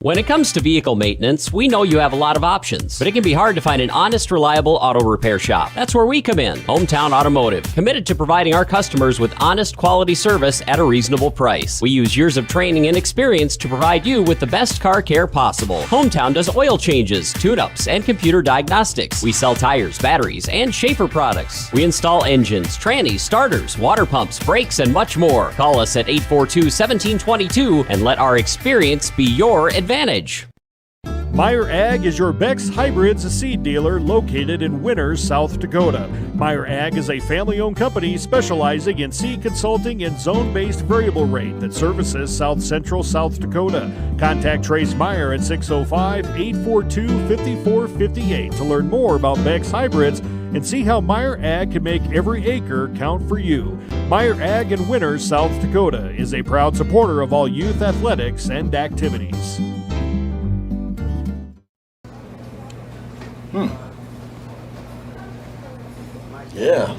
When it comes to vehicle maintenance, we know you have a lot of options, but it can be hard to find an honest, reliable auto repair shop. That's where we come in. Hometown Automotive, committed to providing our customers with honest, quality service at a reasonable price. We use years of training and experience to provide you with the best car care possible. Hometown does oil changes, tune-ups, and computer diagnostics. We sell tires, batteries, and Schaefer products. We install engines, trannies, starters, water pumps, brakes, and much more. Call us at 842-1722 and let our experience be your advantage. Meyer Ag is your Beck's Hybrids seed dealer located in Winters, South Dakota. Meyer Ag is a family-owned company specializing in seed consulting and zone-based variable rate that services South Central South Dakota. Contact Trace Meyer at 605-842-5458 to learn more about Beck's Hybrids and see how Meyer Ag can make every acre count for you. Meyer Ag in Winters, South Dakota is a proud supporter of all youth athletics and activities. Yeah.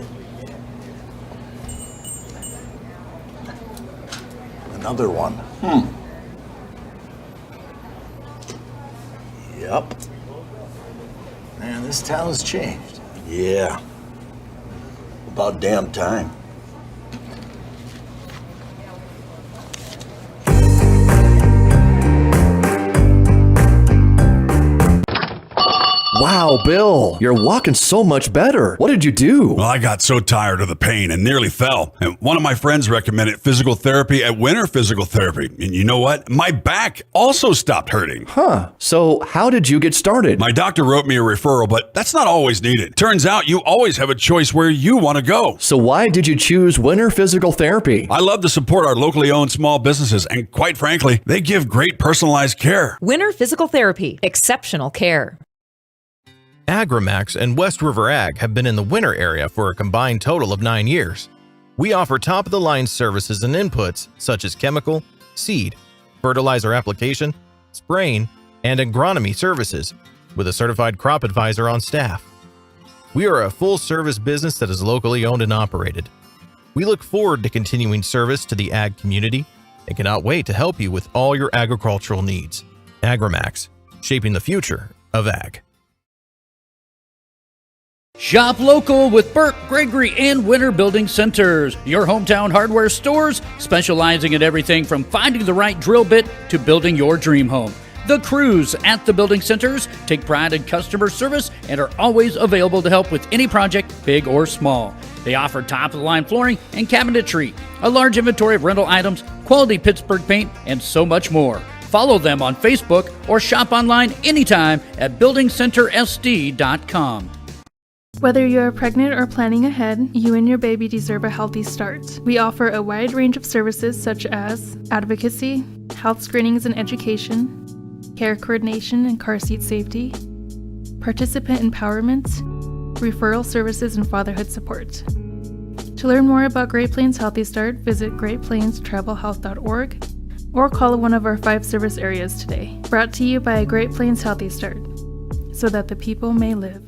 Another one. Yep. Man, this town's changed. Yeah. About damn time. Wow, Bill, you're walking so much better. What did you do? Well, I got so tired of the pain and nearly fell. And one of my friends recommended physical therapy at Winter Physical Therapy. And you know what? My back also stopped hurting. Huh. So how did you get started? My doctor wrote me a referral, but that's not always needed. Turns out you always have a choice where you want to go. So why did you choose Winter Physical Therapy? I love to support our locally owned small businesses, and quite frankly, they give great personalized care. Winter Physical Therapy. Exceptional care. Agrimax and West River Ag have been in the Winter area for a combined total of 9 years. We offer top-of-the-line services and inputs such as chemical, seed, fertilizer application, spraying, and agronomy services with a certified crop advisor on staff. We are a full-service business that is locally owned and operated. We look forward to continuing service to the ag community and cannot wait to help you with all your agricultural needs. Agrimax, shaping the future of ag. Shop local with Burke, Gregory, and Winter Building Centers, your hometown hardware stores specializing in everything from finding the right drill bit to building your dream home. The crews at the building centers take pride in customer service and are always available to help with any project, big or small. They offer top-of-the-line flooring and cabinetry, a large inventory of rental items, quality Pittsburgh paint, and so much more. Follow them on Facebook or shop online anytime at buildingcentersd.com. Whether you're pregnant or planning ahead, you and your baby deserve a healthy start. We offer a wide range of services such as advocacy, health screenings and education, care coordination and car seat safety, participant empowerment, referral services, and fatherhood support. To learn more about Great Plains Healthy Start, visit greatplainstravelhealth.org or call one of our 5 service areas today. Brought to you by Great Plains Healthy Start, so that the people may live.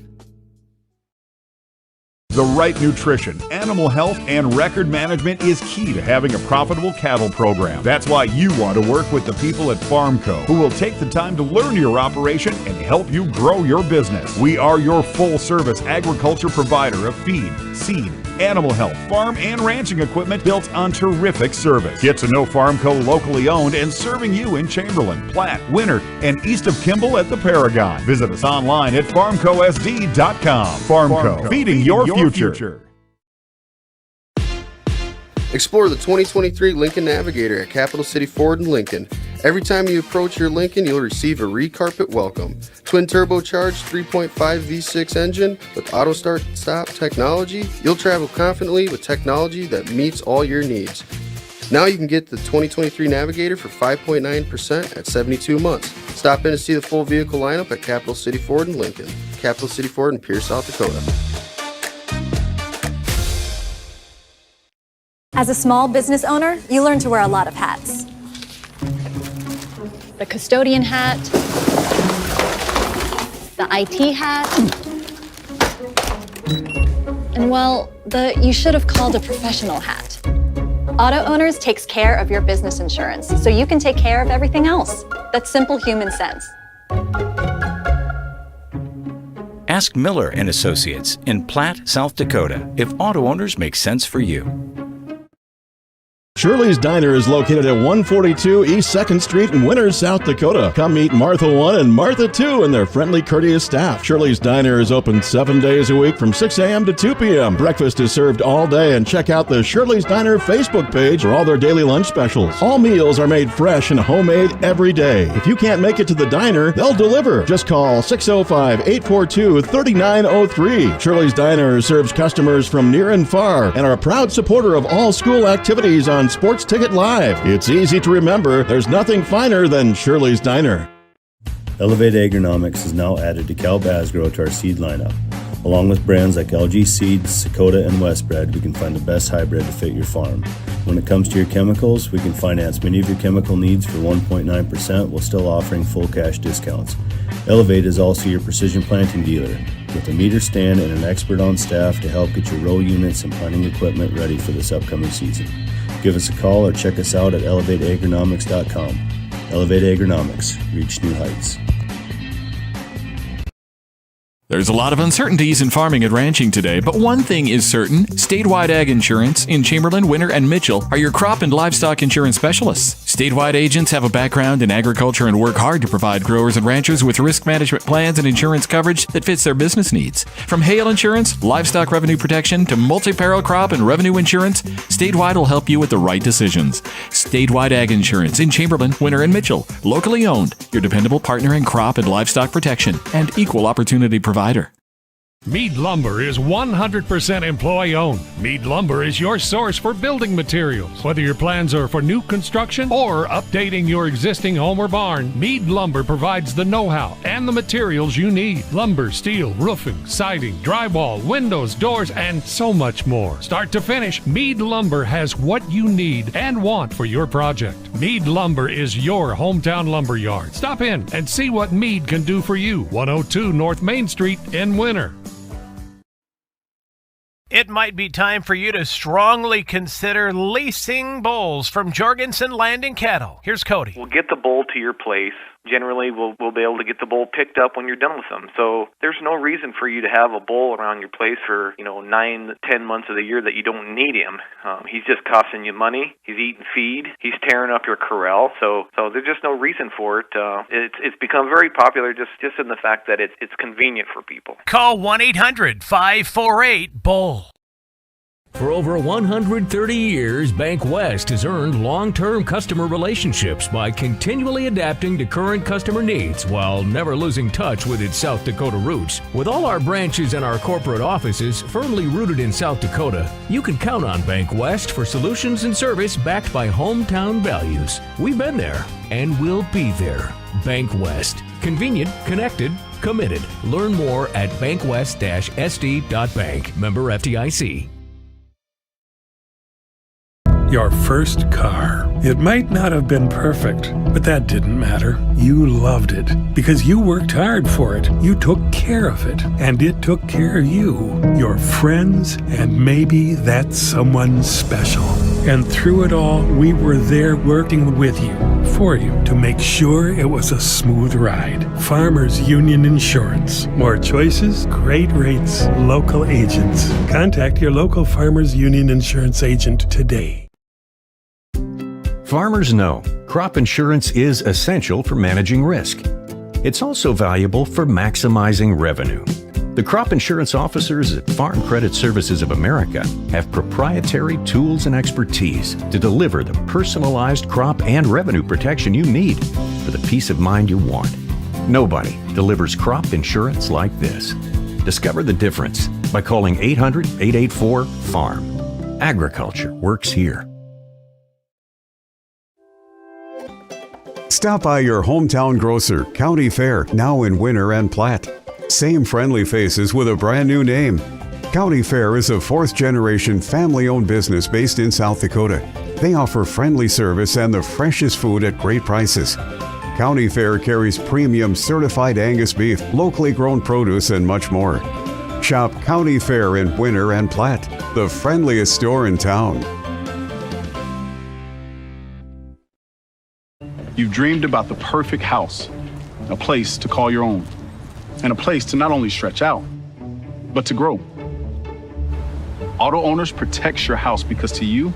The right nutrition, animal health, and record management is key to having a profitable cattle program. That's why you want to work with the people at Farmco, who will take the time to learn your operation and help you grow your business. We are your full-service agriculture provider of feed, seed, animal health, farm, and ranching equipment built on terrific service. Get to know Farmco locally owned and serving you in Chamberlain, Platte, Winter, and east of Kimball at the Paragon. Visit us online at farmcosd.com. Farmco, feeding your future. Explore the 2023 Lincoln Navigator at Capital City Ford in Lincoln. Every time you approach your Lincoln, you'll receive a recarpet welcome. Twin turbocharged 3.5 V6 engine with auto start stop technology. You'll travel confidently with technology that meets all your needs. Now you can get the 2023 Navigator for 5.9% at 72 months. Stop in to see the full vehicle lineup at Capital City Ford in Lincoln. Capital City Ford in Pierce, South Dakota. As a small business owner, you learn to wear a lot of hats. The custodian hat, the IT hat, and well, the you should have called a professional hat. Auto Owners takes care of your business insurance so you can take care of everything else. That's simple human sense. Ask Miller and Associates in Platte, South Dakota, if auto owners make sense for you. Shirley's Diner is located at 142 East 2nd Street in Winters, South Dakota. Come meet Martha 1 and Martha 2 and their friendly, courteous staff. Shirley's Diner is open 7 days a week from 6 a.m. to 2 p.m. Breakfast is served all day, and check out the Shirley's Diner Facebook page for all their daily lunch specials. All meals are made fresh and homemade every day. If you can't make it to the diner, they'll deliver. Just call 605-842-3903. Shirley's Diner serves customers from near and far and are a proud supporter of all school activities on Sports Ticket Live. It's easy to remember. There's nothing finer than Shirley's Diner. Elevate Agronomics is now added to Cal Basgrow to our seed lineup. Along with brands like LG Seeds, Dakota, and Westbred, we can find the best hybrid to fit your farm. When it comes to your chemicals, we can finance many of your chemical needs for 1.9% while still offering full cash discounts. Elevate is also your precision planting dealer, with a meter stand and an expert on staff to help get your row units and planting equipment ready for this upcoming season. Give us a call or check us out at elevateagronomics.com. Elevate Agronomics. Reach new heights. There's a lot of uncertainties in farming and ranching today, but one thing is certain. Statewide Ag Insurance in Chamberlain, Winter, and Mitchell are your crop and livestock insurance specialists. Statewide agents have a background in agriculture and work hard to provide growers and ranchers with risk management plans and insurance coverage that fits their business needs. From hail insurance, livestock revenue protection, to multi-peril crop and revenue insurance, Statewide will help you with the right decisions. Statewide Ag Insurance in Chamberlain, Winter, and Mitchell. Locally owned, your dependable partner in crop and livestock protection and equal opportunity provider. Mead Lumber is 100% employee-owned. Mead Lumber is your source for building materials. Whether your plans are for new construction or updating your existing home or barn, Mead Lumber provides the know-how and the materials you need. Lumber, steel, roofing, siding, drywall, windows, doors, and so much more. Start to finish, Mead Lumber has what you need and want for your project. Mead Lumber is your hometown lumber yard. Stop in and see what Mead can do for you. 102 North Main Street in Winter. It might be time for you to strongly consider leasing bulls from Jorgensen Land and Cattle. Here's Cody. We'll get the bull to your place. Generally, we'll be able to get the bull picked up when you're done with them. So there's no reason for you to have a bull around your place for 9, 10 months of the year that you don't need him. He's just costing you money. He's eating feed. He's tearing up your corral. So there's just no reason for it. It's become very popular just in the fact that it's convenient for people. Call 1-800-548-BULL. For over 130 years, Bank West has earned long-term customer relationships by continually adapting to current customer needs while never losing touch with its South Dakota roots. With all our branches and our corporate offices firmly rooted in South Dakota, you can count on Bank West for solutions and service backed by hometown values. We've been there and we'll be there. Bank West. Convenient, connected, committed. Learn more at bankwest-sd.bank. Member FDIC. Your first car. It might not have been perfect, but that didn't matter. You loved it because you worked hard for it. You took care of it, and it took care of you, your friends, and maybe that someone special. And through it all, we were there working with you, for you, to make sure it was a smooth ride. Farmers Union Insurance. More choices, great rates, local agents. Contact your local Farmers Union Insurance agent today. Farmers know crop insurance is essential for managing risk. It's also valuable for maximizing revenue. The crop insurance officers at Farm Credit Services of America have proprietary tools and expertise to deliver the personalized crop and revenue protection you need for the peace of mind you want. Nobody delivers crop insurance like this. Discover the difference by calling 800-884-FARM. Agriculture works here. Stop by your hometown grocer, County Fair, now in Winter and Platte. Same friendly faces with a brand new name. County Fair is a fourth-generation family-owned business based in South Dakota. They offer friendly service and the freshest food at great prices. County Fair carries premium certified Angus beef, locally grown produce, and much more. Shop County Fair in Winter and Platte, the friendliest store in town. You've dreamed about the perfect house, a place to call your own, and a place to not only stretch out, but to grow. Auto Owners protects your house because to you,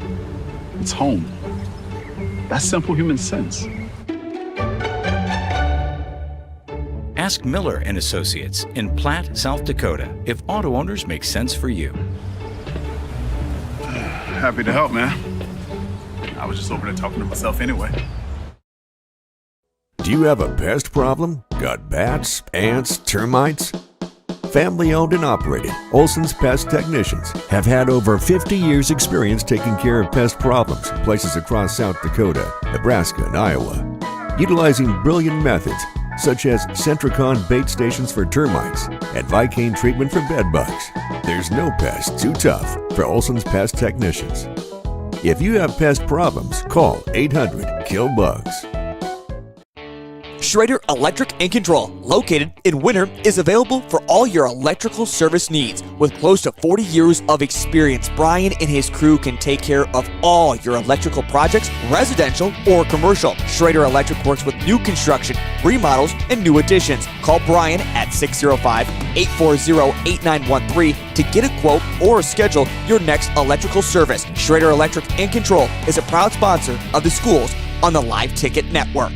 it's home. That's simple human sense. Ask Miller and Associates in Platt, South Dakota, if Auto Owners make sense for you. Happy to help, man. I was just over there talking to myself anyway. Do you have a pest problem? Got bats, ants, termites? Family owned and operated, Olson's Pest Technicians have had over 50 years experience taking care of pest problems in places across South Dakota, Nebraska, and Iowa. Utilizing brilliant methods such as Centricon bait stations for termites and Vicane treatment for bed bugs. There's no pest too tough for Olson's Pest Technicians. If you have pest problems, call 800-KILL-BUGS. Schrader Electric and Control, located in Winter, is available for all your electrical service needs. With close to 40 years of experience, Brian and his crew can take care of all your electrical projects, residential or commercial. Schrader Electric works with new construction, remodels, and new additions. Call Brian at 605-840-8913 to get a quote or schedule your next electrical service. Schrader Electric and Control is a proud sponsor of the schools on the Live Ticket Network.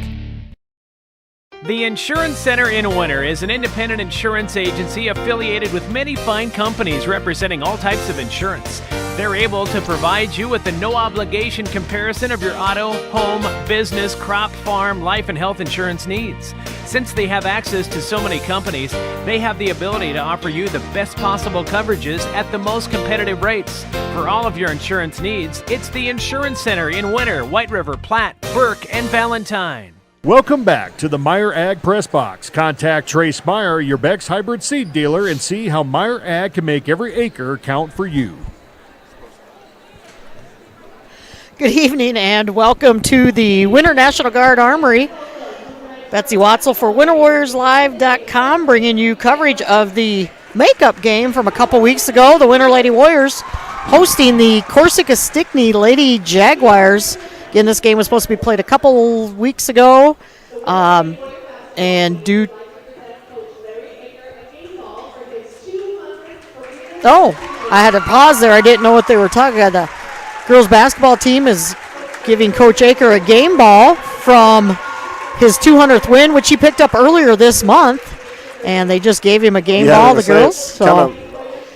The Insurance Center in Winter is an independent insurance agency affiliated with many fine companies representing all types of insurance. They're able to provide you with a no-obligation comparison of your auto, home, business, crop, farm, life, and health insurance needs. Since they have access to so many companies, they have the ability to offer you the best possible coverages at the most competitive rates. For all of your insurance needs, it's the Insurance Center in Winter, White River, Platte, Burke, and Valentine. Welcome back to the Meyer Ag Press Box. Contact Trace Meyer, your Beck's hybrid seed dealer, and see how Meyer Ag can make every acre count for you. Good evening and welcome to the Winter National Guard Armory. Betsy Watzel for WinterWarriorsLive.com bringing you coverage of the makeup game from a couple weeks ago. The Winter Lady Warriors hosting the Corsica Stickney Lady Jaguars. Again, this game was supposed to be played a couple weeks ago, and due... Oh, I had to pause there. I didn't know what they were talking about. The girls' basketball team is giving Coach Aker a game ball from his 200th win, which he picked up earlier this month, and they just gave him a game ball, the girls. So. Kind of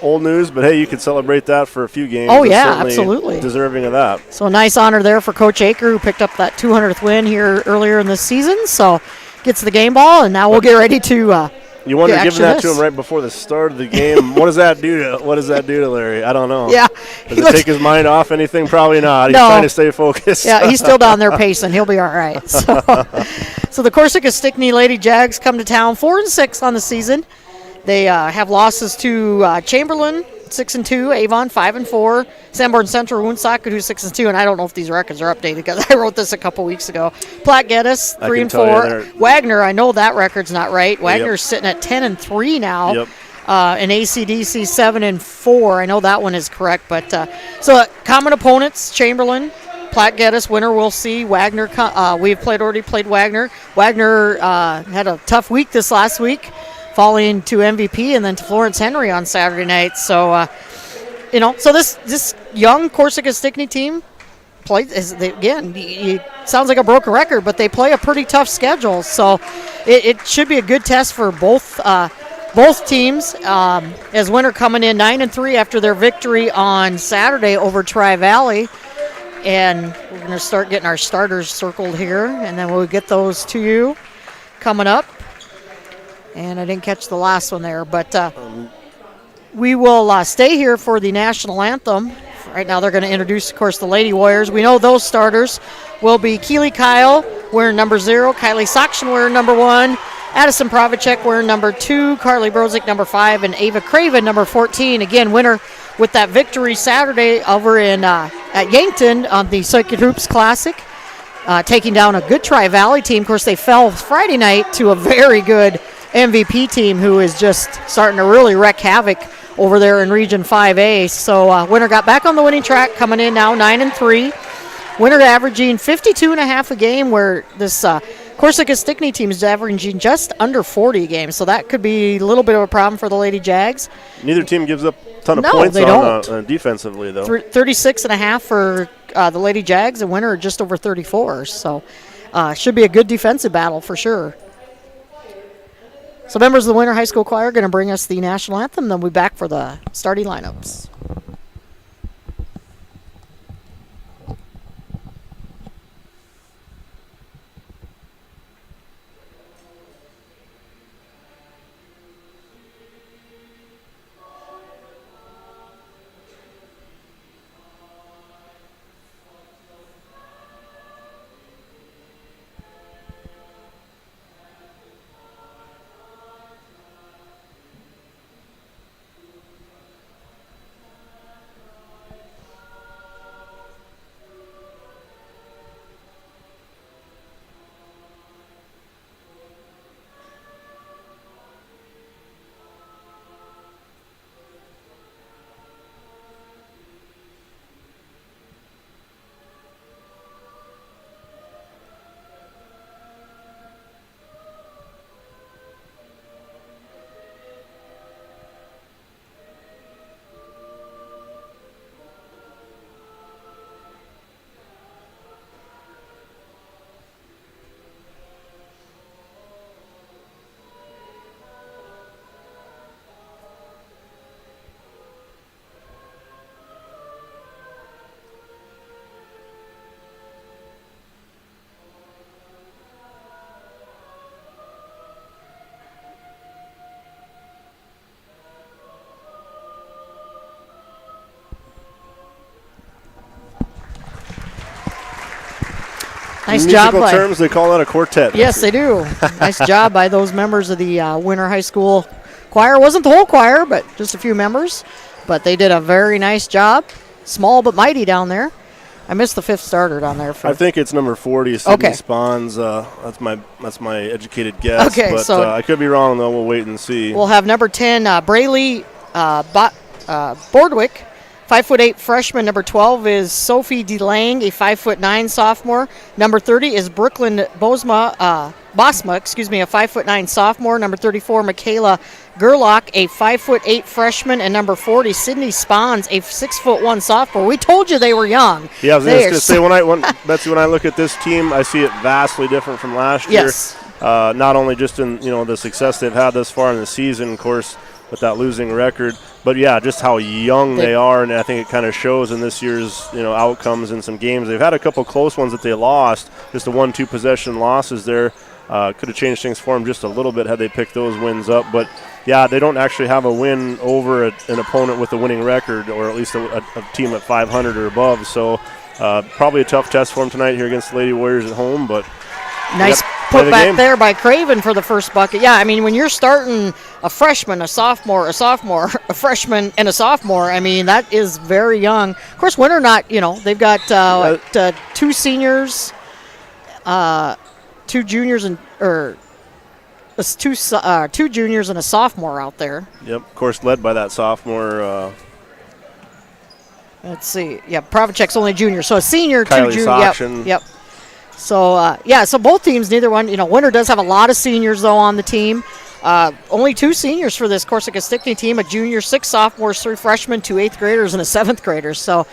old news, but hey, you could celebrate that for a few games. Oh, yeah, absolutely. Deserving of that. So a nice honor there for Coach Aker, who picked up that 200th win here earlier in the season. So gets the game ball, and now we'll get ready to you wonder giving that to him right before the start of the game. What does that do to Larry? I don't know. Yeah. Does it take his mind off anything? Probably not. He's No. trying to stay focused. Yeah, he's still down there pacing. He'll be all right. So the Corsica Stickney Lady Jags come to town 4-6 on the season. They have losses to Chamberlain, 6-2, Avon 5-4, Sanborn Central, Woonsocket, who's 6-2, and I don't know if these records are updated because I wrote this a couple weeks ago. Platte Geddes 3-4. Wagner, I know that record's not right. Wagner's sitting at 10-3 now. Yep. And ACDC 7-4. I know that one is correct, but so common opponents: Chamberlain, Platte Geddes. Winner we'll see. Wagner. We've already played Wagner. Wagner had a tough week this last week, falling to MVP and then to Florence Henry on Saturday night. So, so this young Corsica Stickney team plays, it sounds like a broken record, but they play a pretty tough schedule. So it should be a good test for both teams. As Winter coming in 9-3 after their victory on Saturday over Tri-Valley. And we're going to start getting our starters circled here, and then we'll get those to you coming up. And I didn't catch the last one there, but we will stay here for the national anthem. Right now they're going to introduce, of course, the Lady Warriors. We know those starters will be Keely Kyle wearing number 0, Kylie Sakshin wearing number 1, Addison Pravacek wearing number 2, Carly Brozick number 5, and Ava Craven number 14. Again, Winter with that victory Saturday over at Yankton on the Circuit Hoops Classic, taking down a good Tri-Valley team. Of course, they fell Friday night to a very good MVP team who is just starting to really wreak havoc over there in Region 5A. So Winter got back on the winning track, coming in now 9-3. Winter averaging 52.5 a game, where this Corsica Stickney team is averaging just under 40 a game. So that could be a little bit of a problem for the Lady Jags. Neither team gives up a ton of No, points they don't. Defensively, though. 36.5 for the Lady Jags, and Winter just over 34. So should be a good defensive battle for sure. So members of the Winter High School Choir are going to bring us the national anthem. Then we'll be back for the starting lineups. Nice job by terms, they call that a quartet. Yes, they do. Nice job by those members of the Winter High School Choir. Wasn't the whole choir, but just a few members. But they did a very nice job. Small but mighty down there. I missed the fifth starter down there. I think it's number 40, Sydney Spawns. That's my educated guess. Okay, but so I could be wrong, though. We'll wait and see. We'll have number 10, Braylee Bordwick, 5'8" freshman. Number 12 is Sophie DeLang, a 5'9" sophomore. Number 30 is Brooklyn Bosma, a 5'9" sophomore. Number 34, Michaela Gerlach, a 5'8" freshman. And number 40, Sydney Spawns, a 6'1" sophomore. We told you they were young. Yeah, I was going to say, Betsy, when I look at this team, I see it vastly different from last year. Yes. Not only just in the success they've had thus far in the season, of course, with that losing record, but yeah, just how young they are, and I think it kind of shows in this year's outcomes in some games. They've had a couple close ones that they lost, just the 1-2 possession losses there. Could have changed things for them just a little bit had they picked those wins up, but yeah, they don't actually have a win over an opponent with a winning record, or at least a team at 500 or above. So probably a tough test for them tonight here against the Lady Warriors at home, but nice put back there by Craven for the first bucket. Yeah, I mean, when you're starting a freshman, a sophomore, a freshman, and a sophomore, I mean, that is very young. Of course, Winter they've got 2 seniors, 2 juniors, two juniors and a sophomore out there. Yep, of course, led by that sophomore. Let's see. Yeah, Provacek's only junior, so a senior, Kylie 2 juniors. Yep. So, so both teams, neither one, Winter does have a lot of seniors, though, on the team. Only 2 seniors for this Corsica Stickney team, a junior, 6 sophomores, 3 freshmen, 2 8th graders, and a 7th grader. So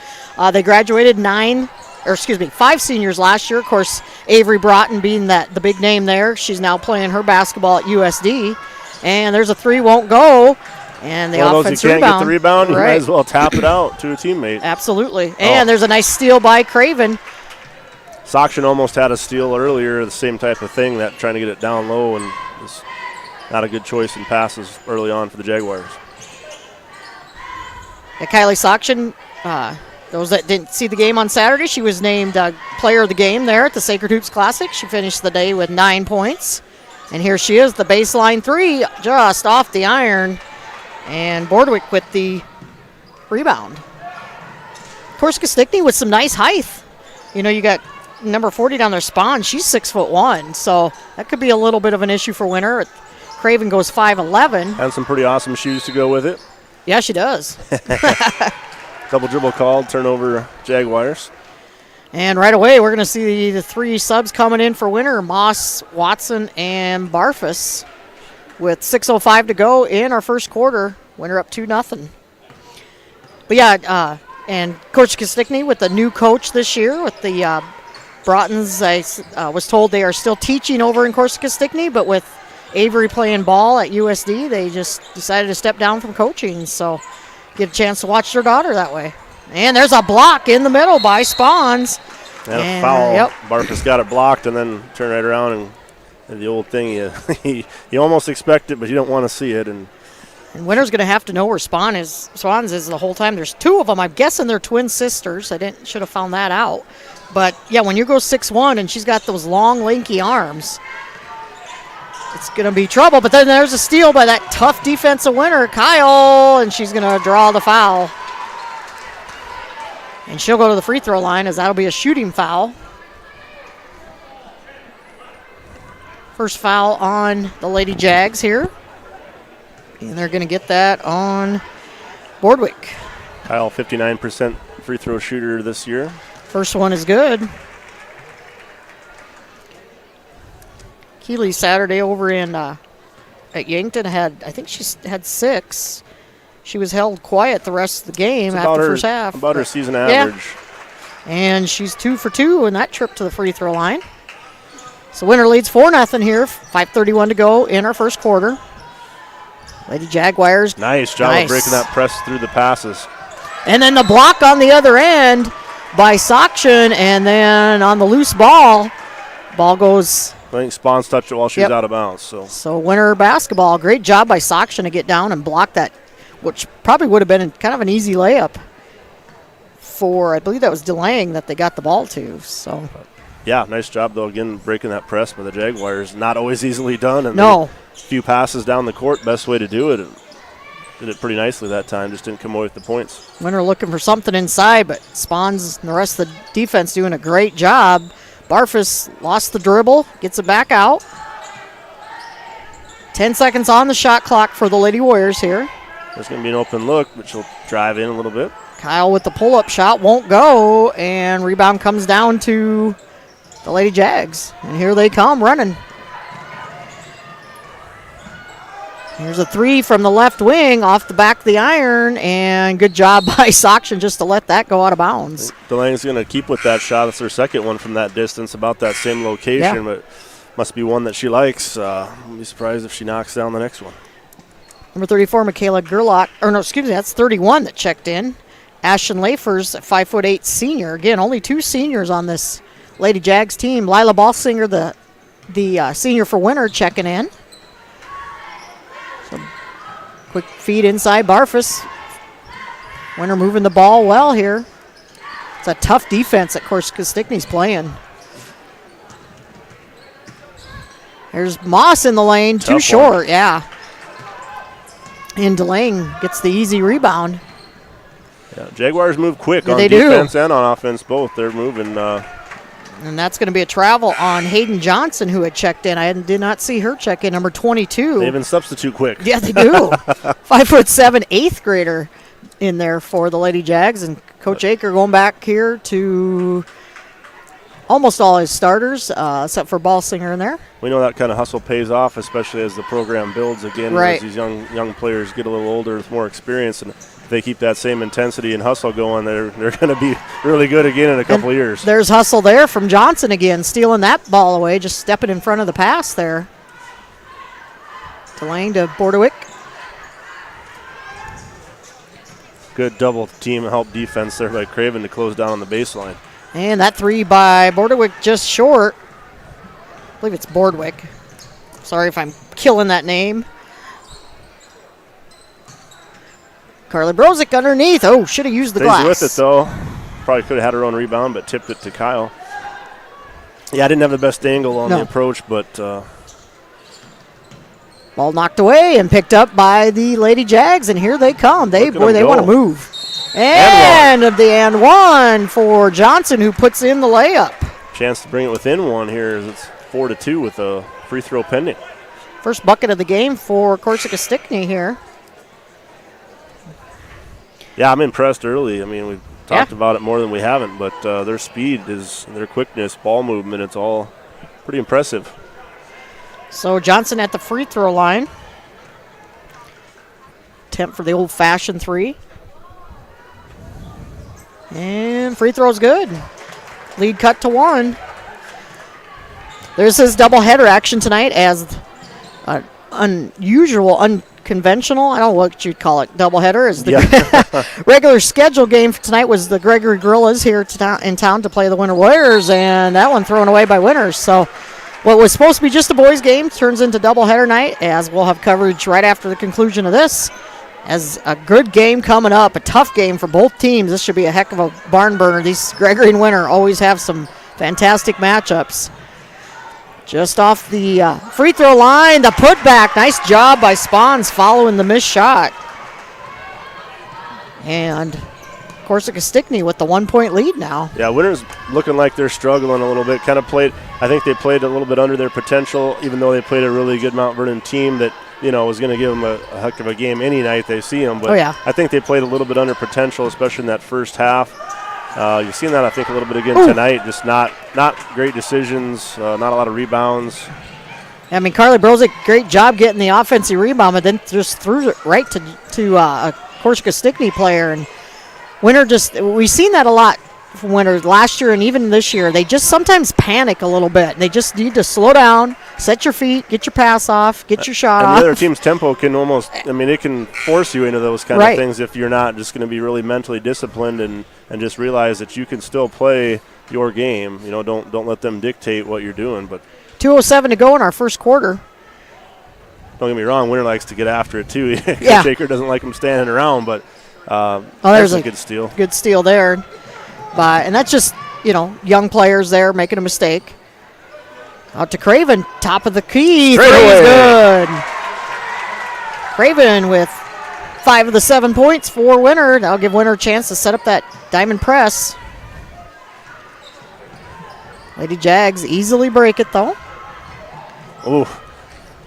they graduated 5 seniors last year. Of course, Avery Broughton being the big name there. She's now playing her basketball at USD. And there's a 3 won't go. And the offense rebound. You can't get the rebound, right. You might as well tap it out to a teammate. Absolutely. And there's a nice steal by Craven. Soction almost had a steal earlier, the same type of thing, that trying to get it down low, and was not a good choice in passes early on for the Jaguars. Yeah, Kylie Soction, those that didn't see the game on Saturday, she was named player of the game there at the Sacred Hoops Classic. She finished the day with 9 points. And here she is, the baseline 3, just off the iron. And Bordwick with the rebound. Corsica Stickney with some nice height. You got number 40 down there, Spawn. She's 6'1", so that could be a little bit of an issue for Winter. Craven goes 5'11". And some pretty awesome shoes to go with it. Yeah, she does. Double dribble called, turnover Jaguars. And right away, we're going to see the 3 subs coming in for Winter: Moss, Watson, and Barfus. With 6:05 to go in our first quarter, Winter up 2-0. But yeah, and Corsica Stickney with the new coach this year with the Broughtons. I was told they are still teaching over in Corsica Stickney, but with Avery playing ball at USD, they just decided to step down from coaching. So get a chance to watch their daughter that way. And there's a block in the middle by Spawns. And a foul. Yep. Barfus got it blocked and then turned right around and the old thing, you almost expect it, but you don't want to see it. And Winter's going to have to know where Swans is the whole time. There's 2 of them. I'm guessing they're twin sisters. Should have found that out. But, yeah, when you go 6'1", and she's got those long, lanky arms, it's going to be trouble. But then there's a steal by that tough defensive Winter, Kyle, and she's going to draw the foul. And she'll go to the free throw line as that'll be a shooting foul. First foul on the Lady Jags here. And they're going to get that on Boardwick. Kyle, 59% free throw shooter this year. First one is good. Keeley Saturday over at Yankton I think she had 6. She was held quiet the rest of the game after the first half. About her season average. Yeah. And she's 2 for 2 in that trip to the free throw line. So Winter leads 4-0 here. 5:31 to go in our first quarter. Lady Jaguars. Nice job of breaking that press through the passes. And then the block on the other end by Sakshan, and then on the loose ball goes. I think Spawns touched it while she was out of bounds. So Winter basketball. Great job by Sakshan to get down and block that, which probably would have been kind of an easy layup for, I believe that was DeLang that they got the ball to. So. Yeah, nice job, though, again, breaking that press by the Jaguars. Not always easily done. And no. A few passes down the court, best way to do it. And did it pretty nicely that time, just didn't come away with the points. Winter looking for something inside, but Spawns and the rest of the defense doing a great job. Barfus lost the dribble, gets it back out. 10 seconds on the shot clock for the Lady Warriors here. There's going to be an open look, but she'll drive in a little bit. Kyle with the pull-up shot won't go, and rebound comes down to the Lady Jags. And here they come running. Here's a 3 from the left wing off the back of the iron, and good job by Sakshan just to let that go out of bounds. DeLang's going to keep with that shot. It's her second one from that distance, about that same location, but must be one that she likes. I'll be surprised if she knocks down the next one. Number 34, Michaela Gerlach, that's 31 that checked in. Ashton Lafers, 5'8" senior. Again, only 2 seniors on this Lady Jags team. Lila Ballsinger, the senior for Winter, checking in. So quick feed inside Barfus. Winter moving the ball well here. It's a tough defense that Corsica Stickney's playing. There's Moss in the lane, too short, yeah. And DeLang gets the easy rebound. Yeah, Jaguars move quick on they defense do. and on offense both. They're moving. And that's going to be a travel on Hayden Johnson, who had checked in. I did not see her check in, number 22. They even substitute quick. Yeah, they do. 5'7", 8th grader in there for the Lady Jags. And Coach Aker going back here to almost all his starters, except for Ballsinger in there. We know that kind of hustle pays off, especially as the program builds again. Right. As these young players get a little older with more experience, and if they keep that same intensity and hustle going, they're going to be really good again in a couple of years. There's hustle there from Johnson again, stealing that ball away, just stepping in front of the pass there. DeLang to Bordewick. Good double team help defense there by Craven to close down on the baseline. And that 3 by Bordewick just short. I believe it's Bordwick. Sorry if I'm killing that name. Carly Brozick underneath. Oh, should have used the glass. Stays with it, though. Probably could have had her own rebound, but tipped it to Kyle. Yeah, I didn't have the best angle on the approach, but... ball knocked away and picked up by the Lady Jags, and here they come. They want to move. And one for Johnson, who puts in the layup. Chance to bring it within one here as it's 4-2 with a free throw pending. First bucket of the game for Corsica Stickney here. Yeah, I'm impressed early. I mean, talked about it more than we haven't, but their speed their quickness, ball movement, it's all pretty impressive. So Johnson at the free throw line. Attempt for the old-fashioned 3. And free throw's good. Lead cut to 1. There's his doubleheader action tonight as unusual, unconventional, I don't know what you'd call it, doubleheader. Is the regular schedule game for tonight was the Gregory Gorillas here in town to play the Winter Warriors, and that one thrown away by Winners. So what was supposed to be just a boys game turns into doubleheader night, as we'll have coverage right after the conclusion of this. As a good game coming up, a tough game for both teams. This should be a heck of a barn burner. These Gregory and Winter always have some fantastic matchups. Just off the free throw line, the putback. Nice job by Spawns following the missed shot. And Corsica Stickney with the 1-point lead now. Yeah, Winter's looking like they're struggling a little bit. I think they played a little bit under their potential, even though they played a really good Mount Vernon team that, was going to give them a heck of a game any night they see them. But I think they played a little bit under potential, especially in that first half. You've seen that, I think, a little bit again tonight. Just not great decisions, not a lot of rebounds. I mean, Carly Brozick, great job getting the offensive rebound, but then just threw it right to a Corsica Stickney player. And Winter we've seen that a lot from Winter last year and even this year. They just sometimes panic a little bit. They just need to slow down, set your feet, get your pass off, get your shot off. The other team's tempo can it can force you into those kind of things if you're not just going to be really mentally disciplined and just realize that you can still play your game. Don't let them dictate what you're doing. But 2:07 to go in our first quarter. Don't get me wrong, Winter likes to get after it too. Yeah. Shaker doesn't like them standing around, but there's a good steal. Good steal there. And that's just, young players there making a mistake. Out to Craven, top of the key. Three is good. Craven with 5 of the 7 points for Winter. That'll give Winter a chance to set up that diamond press. Lady Jags easily break it, though. Oh,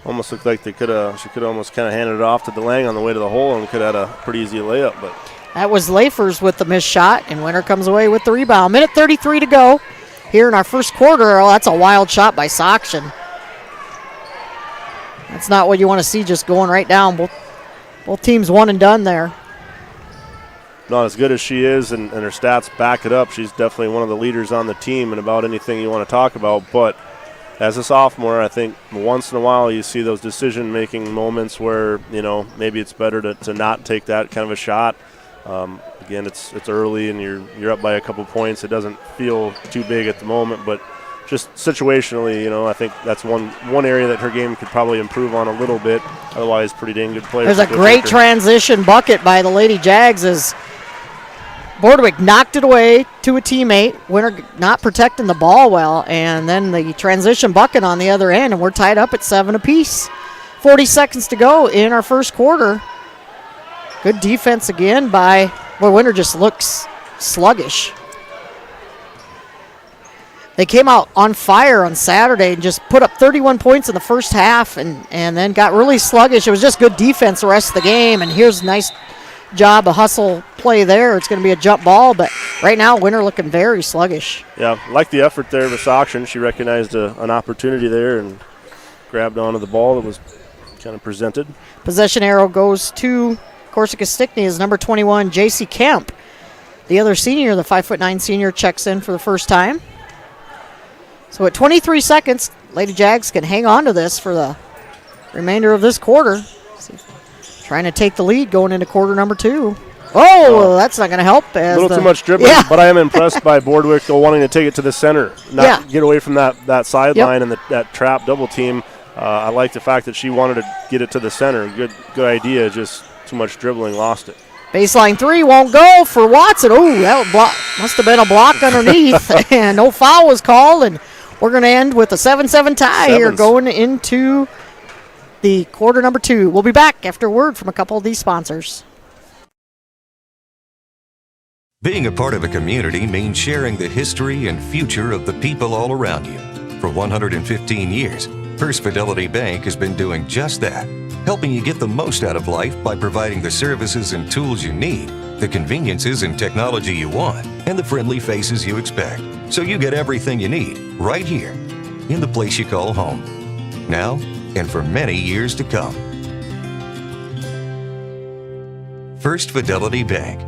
almost looked like she could have almost kind of handed it off to DeLang on the way to the hole and could have had a pretty easy layup. But that was Lafers with the missed shot, and Winter comes away with the rebound. 1:33 to go here in our first quarter. Oh, that's a wild shot by Soction. That's not what you want to see, just going right down. Both teams one and done there. Not as good as she is, and her stats back it up. She's definitely one of the leaders on the team and about anything you want to talk about. But as a sophomore, I think once in a while you see those decision-making moments where, maybe it's better to not take that kind of a shot. Again, it's early and you're up by a couple points. It doesn't feel too big at the moment, but just situationally, I think that's one area that her game could probably improve on a little bit. Otherwise, pretty dang good player. There's a great transition bucket by the Lady Jags as Bordewick knocked it away to a teammate. Winter not protecting the ball well, and then the transition bucket on the other end, and we're tied up at 7 apiece. 40 seconds to go in our first quarter. Good defense again by Winter. Just looks sluggish. They came out on fire on Saturday and just put up 31 points in the first half and then got really sluggish. It was just good defense the rest of the game, and here's a nice job, a hustle play there. It's going to be a jump ball, but right now Winter looking very sluggish. Yeah, like the effort there with Auction. She recognized an opportunity there and grabbed onto the ball that was kind of presented. Possession arrow goes to Corsica Stickney as number 21, J.C. Kemp. The other senior, the 5'9" senior, checks in for the first time. So at 23 seconds, Lady Jags can hang on to this for the remainder of this quarter. Trying to take the lead going into quarter number 2. Oh, that's not going to help. A little too much dribbling, but I am impressed by Bordewick though wanting to take it to the center, not get away from that sideline and that trap double team. I like the fact that she wanted to get it to the center. Good idea, just too much dribbling, lost it. Baseline 3 won't go for Watson. Oh, that must have been a block underneath, and no foul was called, and we're going to end with a 7-7 tie here going into the quarter number 2. We'll be back after a word from a couple of these sponsors. Being a part of a community means sharing the history and future of the people all around you. For 115 years, First Fidelity Bank has been doing just that, helping you get the most out of life by providing the services and tools you need the conveniences and technology you want, and the friendly faces you expect. So you get everything you need right here in the place you call home. Now and for many years to come. First Fidelity Bank.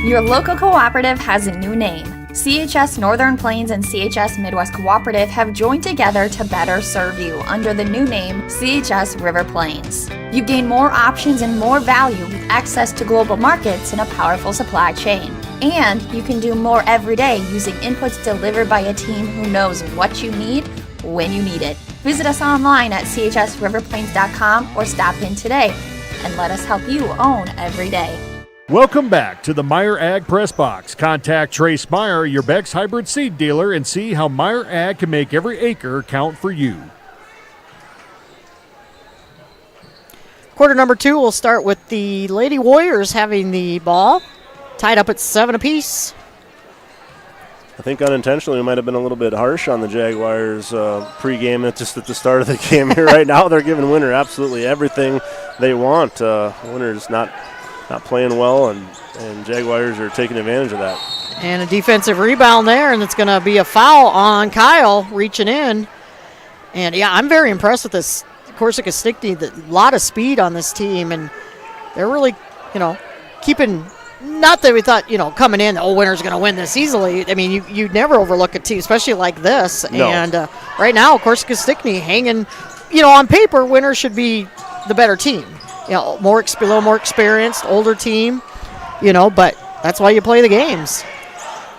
Your local cooperative has a new name. CHS Northern Plains and CHS Midwest Cooperative have joined together to better serve you under the new name CHS River Plains. You gain more options and more value with access to global markets and a powerful supply chain. And you can do more every day using inputs delivered by a team who knows what you need when you need it. Visit us online at chsriverplains.com or stop in today and let us help you own every day. Welcome back to the Meyer Ag Press Box. Contact Trace Meyer, your Beck's hybrid seed dealer, and see how Meyer Ag can make every acre count for you. Quarter number 2, we'll start with the Lady Warriors having the ball, tied up at 7 apiece. I think unintentionally we might have been a little bit harsh on the Jaguars pregame, just at the start of the game here. Right now they're giving Winter absolutely everything they want. Winter's not playing well, and Jaguars are taking advantage of that. And a defensive rebound there, and it's going to be a foul on Kyle reaching in. And, yeah, I'm very impressed with this Corsica Stickney. A lot of speed on this team, and they're really, keeping – not that we thought, coming in, Winter's going to win this easily. I mean, you never overlook a team, especially like this. No. And right now, Corsica Stickney hanging, on paper, Winter should be the better team. A little more experienced, older team, but that's why you play the games.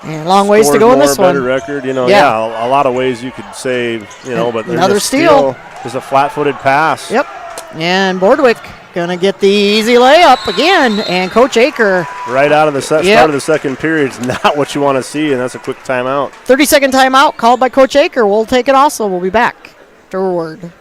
And long ways to go in this one. Better record, a lot of ways you could say, but another steal. There's a flat-footed pass. Yep. And Bordwick going to get the easy layup again, and Coach Aker. Right out of the start of the second period is not what you want to see, and that's a quick timeout. 30-second timeout called by Coach Aker. We'll take it also. We'll be back afterward.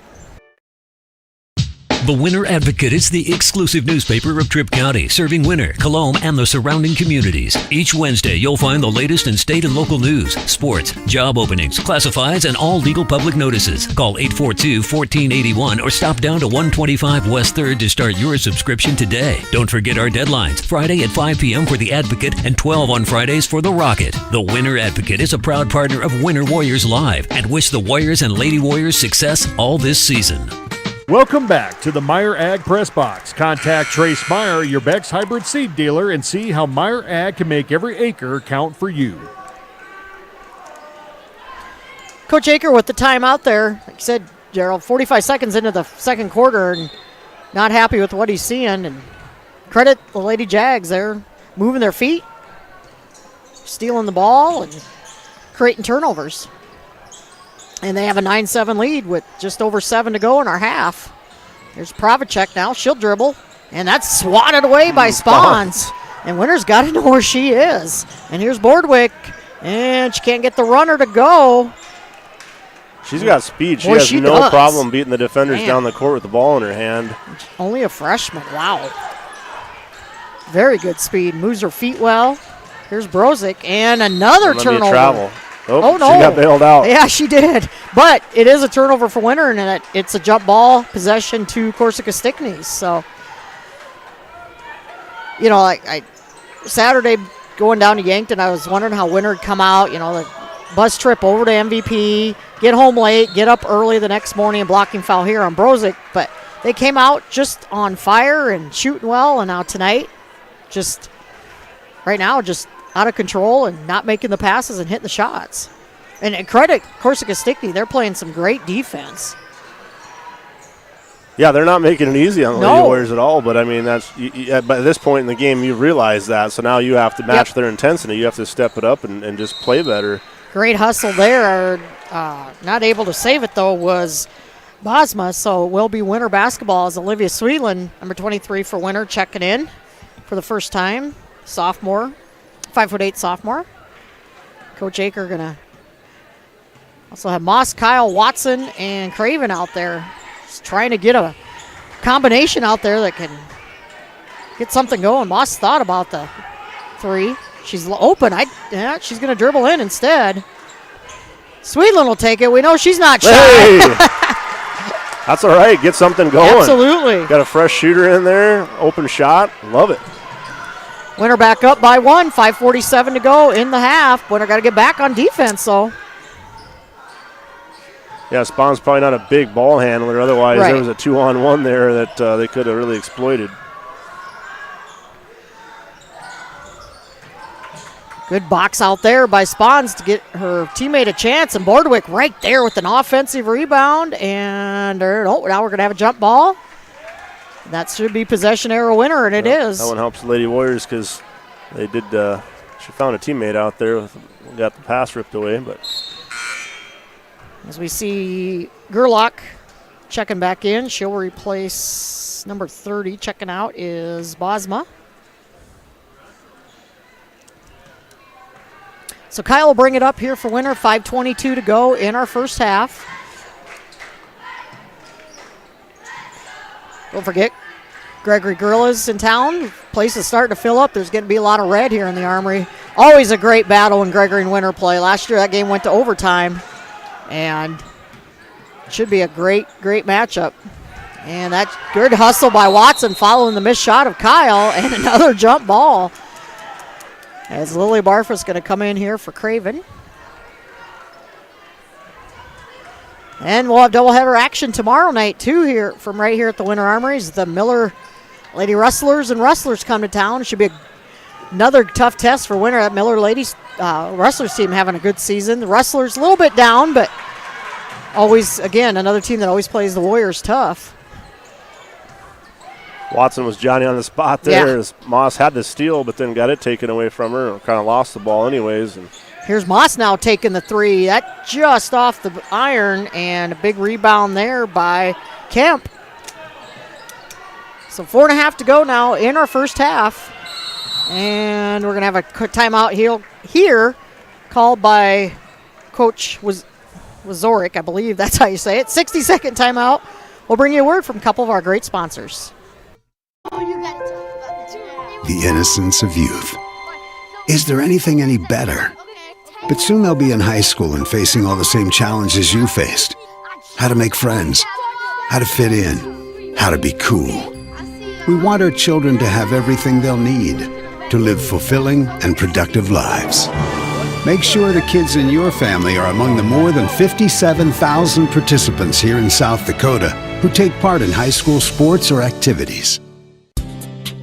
The Winter Advocate is the exclusive newspaper of Tripp County, serving Winter, Colome, and the surrounding communities. Each Wednesday, you'll find the latest in state and local news, sports, job openings, classifieds, and all legal public notices. Call 842-1481 or stop down to 125 West 3rd to start your subscription today. Don't forget our deadlines, Friday at 5 p.m. for the Advocate and 12 on Fridays for the Rocket. The Winter Advocate is a proud partner of Winter Warriors Live and wish the Warriors and Lady Warriors success all this season. Welcome back to the Meyer Ag Press Box. Contact Trace Meyer, your Beck's hybrid seed dealer, and see how Meyer Ag can make every acre count for you. Coach Aker with the timeout there. Like you said, Gerald, 45 seconds into the second quarter, and not happy with what he's seeing. And credit the Lady Jags there, moving their feet, stealing the ball, and creating turnovers. And they have a 9-7 lead with just over 7 to go in our half. There's Pravacek now. She'll dribble. And that's swatted away by Spawns. And Winter's got to know where she is. And here's Bordwick. And she can't get the runner to go. She's got speed. She has no problem beating the defenders down the court with the ball in her hand. Only a freshman. Wow. Very good speed. Moves her feet well. Here's Brozic. And another turnover. Travel. Oh, no. She got bailed out. Yeah, she did. But it is a turnover for Winter, and it's a jump ball possession to Corsica Stickney. So, Saturday going down to Yankton, I was wondering how Winter would come out, the bus trip over to MVP, get home late, get up early the next morning, and blocking foul here on Brozic. But they came out just on fire and shooting well, and now tonight, right now, out of control and not making the passes and hitting the shots. And credit Corsica Stickney, they're playing some great defense. Yeah, they're not making it easy on the Lady Warriors at all, but I mean, by this point in the game, you realize that, so now you have to match their intensity. You have to step it up and just play better. Great hustle there. Not able to save it, though, was Bosma, so it will be Winter basketball as Olivia Sweetland, number 23 for Winter, checking in for the first time. Sophomore. 5'8" sophomore. Coach Aker gonna also have Moss, Kyle, Watson, and Craven out there. Just trying to get a combination out there that can get something going. Moss thought about the three. She's open. She's gonna dribble in instead. Sweetland will take it. We know she's not shy. Hey. That's all right. Get something going. Absolutely. Got a fresh shooter in there. Open shot. Love it. Winter back up by 1. 5:47 to go in the half. Winter got to get back on defense, though. Yeah, Spawn's probably not a big ball handler. Otherwise, there was a 2-on-1 there that they could have really exploited. Good box out there by Spawns to get her teammate a chance. And Bordwick right there with an offensive rebound. And now we're going to have a jump ball. That should be possession arrow winner, and it is. That one helps the Lady Warriors because they did. She found a teammate out there. Got the pass ripped away. But as we see Gerlach checking back in, she'll replace number 30. Checking out is Bosma. So Kyle will bring it up here for Winter. 5:22 to go in our first half. Don't forget, Gregory Gorilla's in town. Place is starting to fill up. There's going to be a lot of red here in the Armory. Always a great battle when Gregory and Winter play. Last year that game went to overtime. And it should be a great, great matchup. And that good hustle by Watson following the missed shot of Kyle. And another jump ball. As Lily Barfa's going to come in here for Craven. And we'll have doubleheader action tomorrow night, too, here from right here at the Winter Armories. The Miller Lady Rustlers and Rustlers come to town. It should be another tough test for Winter. That Miller Ladies Rustlers team having a good season. The Rustlers a little bit down, but always, again, another team that always plays the Warriors tough. Watson was Johnny on the spot there as Moss had the steal, but then got it taken away from her and kind of lost the ball anyways. And here's Moss now taking the three. That just off the iron, and a big rebound there by Kemp. So 4.5 to go now in our first half. And we're going to have a timeout here called by Coach Wazorek, I believe that's how you say it. 60-second timeout. We'll bring you a word from a couple of our great sponsors. The innocence of youth. Is there anything any better? But soon they'll be in high school and facing all the same challenges you faced. How to make friends, how to fit in, how to be cool. We want our children to have everything they'll need to live fulfilling and productive lives. Make sure the kids in your family are among the more than 57,000 participants here in South Dakota who take part in high school sports or activities.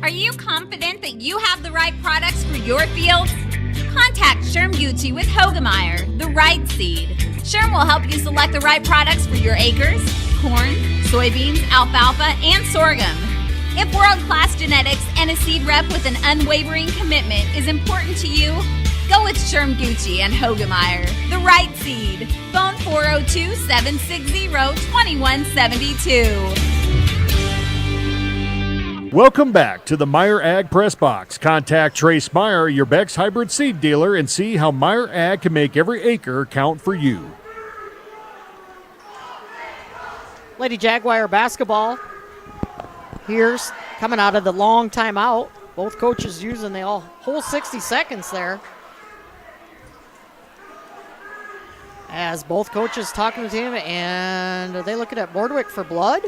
Are you confident that you have the right products for your fields? Contact Sherm Gucci with Hogemeyer, the right seed. Sherm will help you select the right products for your acres, corn, soybeans, alfalfa, and sorghum. If world-class genetics and a seed rep with an unwavering commitment is important to you, go with Sherm Gucci and Hogemeyer, the right seed. Phone 402-760-2172. Welcome back to the Meyer Ag Press Box. Contact Trace Meyer, your Beck's hybrid seed dealer, and see how Meyer Ag can make every acre count for you. Lady Jaguar basketball. Here's coming out of the long timeout. Both coaches using the whole 60 seconds there. As both coaches talking to him, and are they looking at Bordwick for blood?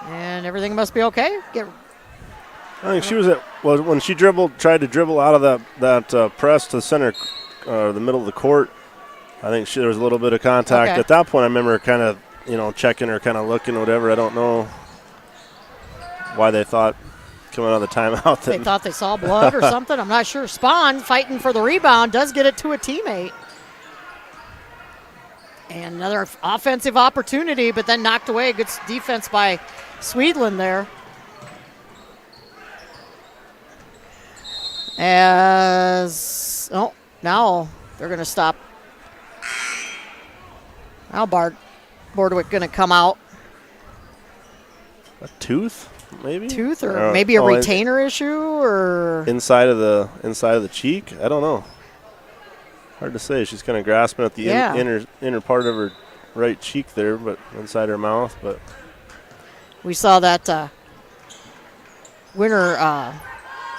And everything must be okay. I think she was when she tried to dribble out of that press to the center, the middle of the court. I think there was a little bit of contact at that point. I remember kind of checking her, kind of looking, whatever. I don't know why they thought coming out of the timeout. They thought they saw blood or something. I'm not sure. Spahn fighting for the rebound does get it to a teammate. And another offensive opportunity, but then knocked away. Good defense by Swedland there. Now they're going to stop. Now Bordwick going to come out. A tooth, maybe? Tooth, or maybe a retainer issue, or inside of the cheek. I don't know. Hard to say. She's kind of grasping at the inner part of her right cheek there, but inside her mouth. But we saw that winner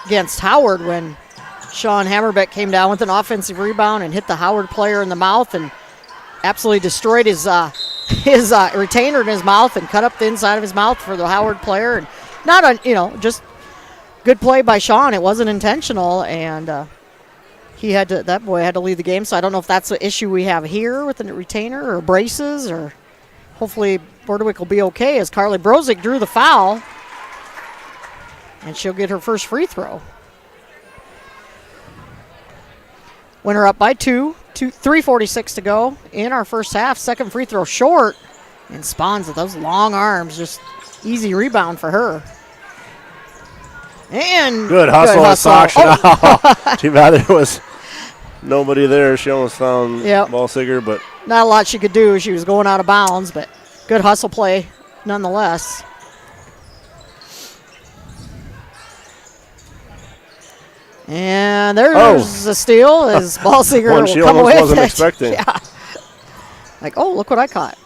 against Howard when Sean Hammerbeck came down with an offensive rebound and hit the Howard player in the mouth and absolutely destroyed his his retainer in his mouth and cut up the inside of his mouth for the Howard player. And not just good play by Sean. It wasn't intentional, and that boy had to leave the game. So I don't know if that's the issue we have here with the retainer or braces, or hopefully Bordewick will be okay as Carly Brozick drew the foul, and she'll get her first free throw. Winner up by 3:46 to go in our first half. Second free throw short, and Spahns with those long arms, just easy rebound for her. And good hustle and Sakshin. Oh. Too bad there was nobody there. She almost found Balsiger, but not a lot she could do. She was going out of bounds, but good hustle play nonetheless. And there's a steal as Balsiger one she will come almost away wasn't with expecting. Yeah. Like, oh, look what I caught.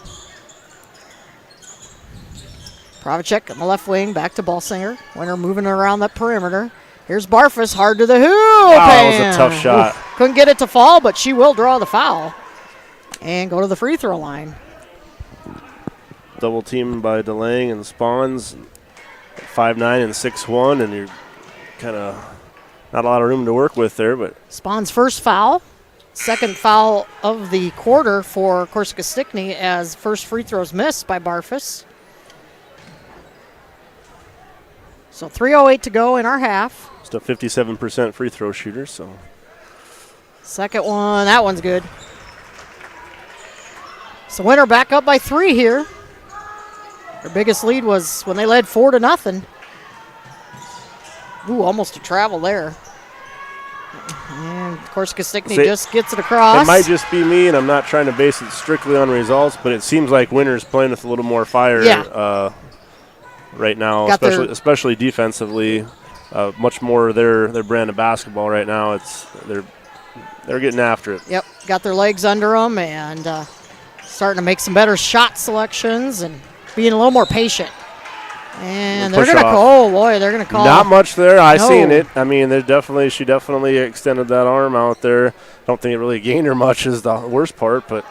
Pravacek on the left wing, back to Balsinger. Winner moving around that perimeter. Here's Barfus, hard to the hoop. Wow, that was a tough shot. Oof, couldn't get it to fall, but she will draw the foul and go to the free throw line. Double teamed by DeLange and Spahns, 5'9" and 6'1", and you're kind of not a lot of room to work with there. But Spahns' first foul, second foul of the quarter for Corsica Stickney as first free throws missed by Barfus. So 3:08 to go in our half. Just a 57% free throw shooter. So second one, that one's good. So Winter back up by 3 here. Their biggest lead was when they led 4-0. Ooh, almost a travel there. And Corsica Stickney just gets it across. It might just be me, and I'm not trying to base it strictly on results, but it seems like Winter's playing with a little more fire right now, especially defensively. Much more their brand of basketball right now. They're getting after it. Yep, got their legs under them and starting to make some better shot selections and being a little more patient. And they're going to call. Oh, boy, they're going to call. Not much there. I seen it. I mean, she definitely extended that arm out there. Don't think it really gained her much is the worst part, but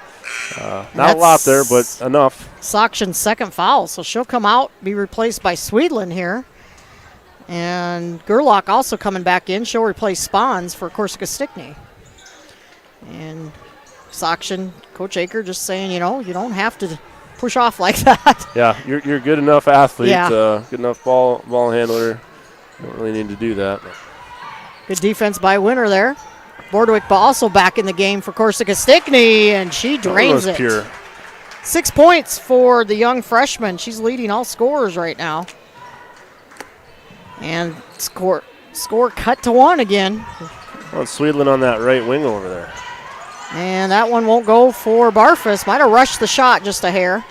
not a lot there, but enough. Sakshin's second foul, so she'll come out, be replaced by Swedlin here. And Gerlach also coming back in. She'll replace Spahns for Corsica Stickney. And Sakshin, Coach Aker just saying, you don't have to push off like that. Yeah, you're good enough athlete, good enough ball handler. You don't really need to do that. Good defense by Winter there. Bordewick also back in the game for Corsica Stickney, and she drains it. Pure. 6 points for the young freshman. She's leading all scorers right now. And score cut to 1 again. Well, Swedlin on that right wing over there. And that one won't go for Barfus. Might have rushed the shot just a hair.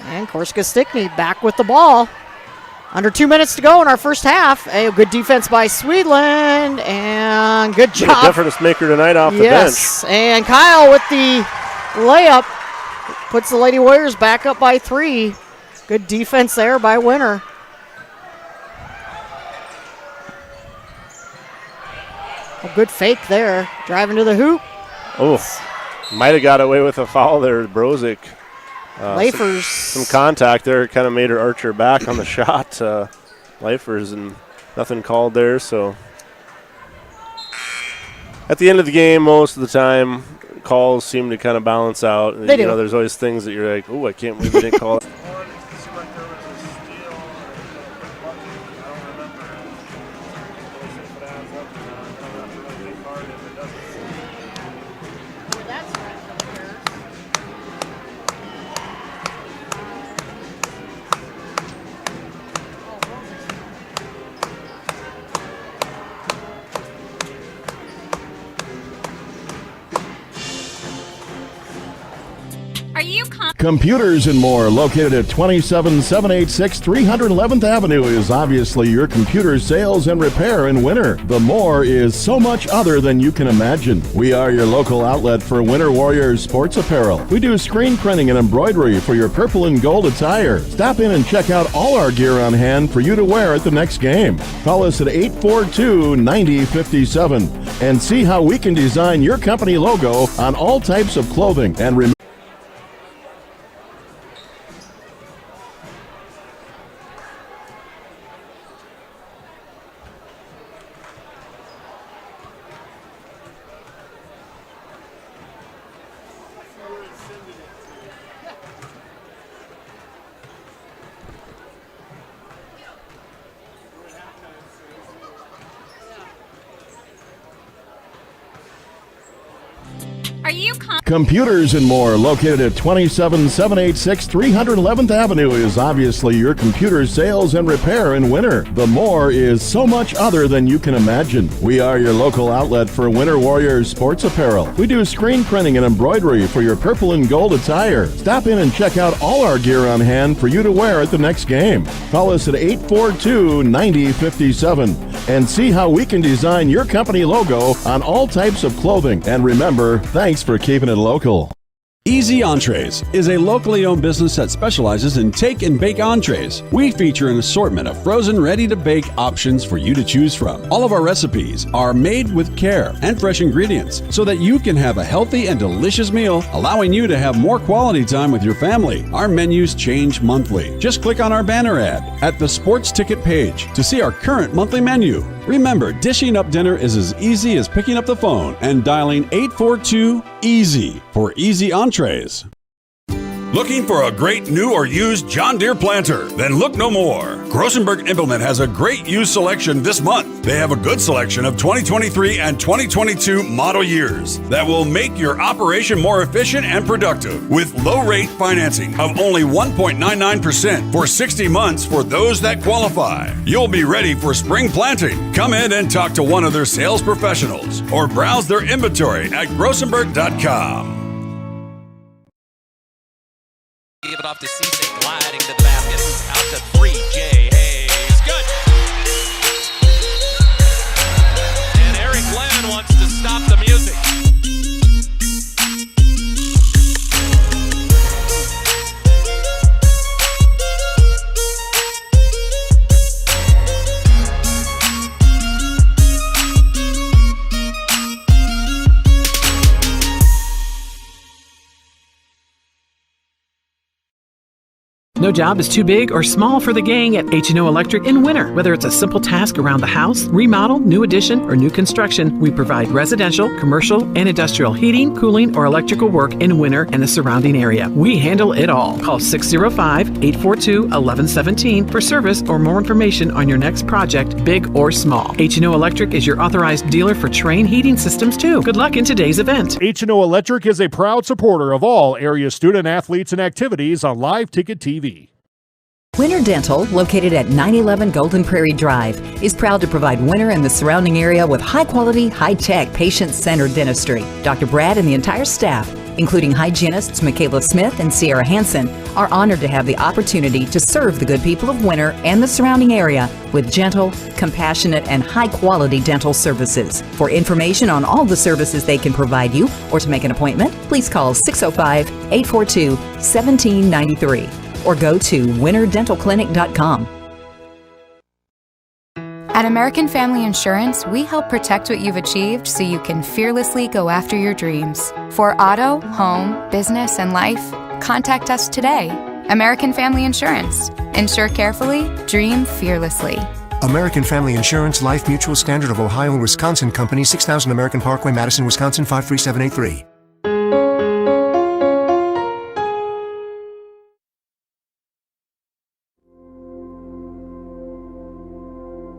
And Corsica Stickney back with the ball. Under 2 minutes to go in our first half. A good defense by Swedlin, and good job. Difference maker tonight off the bench. Yes, and Kyle with the layup puts the Lady Warriors back up by 3. Good defense there by Winter. A good fake there, driving to the hoop. Oh, might have got away with a foul there, Brozick. Leifers. Some contact there, kind of made her arch her back on the shot. Leifers, and nothing called there. So at the end of the game, most of the time, calls seem to kind of balance out. They do. There's always things that you're like, oh, I can't believe they didn't call it. Computers and more, located at 27786 311th Avenue, is obviously your computer sales and repair in Winter. The more is so much other than you can imagine. We are your local outlet for Winter Warriors sports apparel. We do screen printing and embroidery for your purple and gold attire. Stop in and check out all our gear on hand for you to wear at the next game. Call us at 842-9057 and see how we can design your company logo on all types of clothing and Are you Computers and More, located at 27786 311th Avenue, is obviously your computer sales and repair in winter. The More is so much other than you can imagine. We are your local outlet for Winter Warriors sports apparel. We do screen printing and embroidery for your purple and gold attire. Stop in and check out all our gear on hand for you to wear at the next game. Call us at 842-9057 and see how we can design your company logo on all types of clothing. And remember, thanks for keeping it local. Easy Entrees is a locally owned business that specializes in take and bake entrees. We feature an assortment of frozen, ready-to-bake options for you to choose from. All of our recipes are made with care and fresh ingredients so that you can have a healthy and delicious meal, allowing you to have more quality time with your family. Our menus change monthly. Just click on our banner ad at the sports ticket page to see our current monthly menu. Remember, dishing up dinner is as easy as picking up the phone and dialing 842-EASY for Easy Entrees. Looking for a great new or used John Deere planter? Then look no more. Grosenberg Implement has a great used selection this month. They have a good selection of 2023 and 2022 model years that will make your operation more efficient and productive with low rate financing of only 1.99% for 60 months for those that qualify. You'll be ready for spring planting. Come in and talk to one of their sales professionals or browse their inventory at grosenberg.com. Give it off to Cisse, gliding to the basket. Out to 3, Jay Hayes. Good! And Eric Glenn wants to stop the music. No job is too big or small for the gang at H&O Electric in winter. Whether it's a simple task around the house, remodel, new addition, or new construction, we provide residential, commercial, and industrial heating, cooling, or electrical work in winter and the surrounding area. We handle it all. Call 605-842-1117 for service or more information on your next project, big or small. H&O Electric is your authorized dealer for Trane heating systems too. Good luck in today's event. H&O Electric is a proud supporter of all area student athletes and activities on Live Ticket TV. Winter Dental, located at 911 Golden Prairie Drive, is proud to provide Winter and the surrounding area with high-quality, high-tech, patient-centered dentistry. Dr. Brad and the entire staff, including hygienists Michaela Smith and Sierra Hansen, are honored to have the opportunity to serve the good people of Winter and the surrounding area with gentle, compassionate, and high-quality dental services. For information on all the services they can provide you or to make an appointment, please call 605-842-1793. or go to winterdentalclinic.com. At American Family Insurance, we help protect what you've achieved so you can fearlessly go after your dreams. For auto, home, business, and life, contact us today. American Family Insurance. Insure carefully, dream fearlessly. American Family Insurance, Life Mutual, Standard of Ohio and Wisconsin Company, 6000 American Parkway, Madison, Wisconsin, 53783.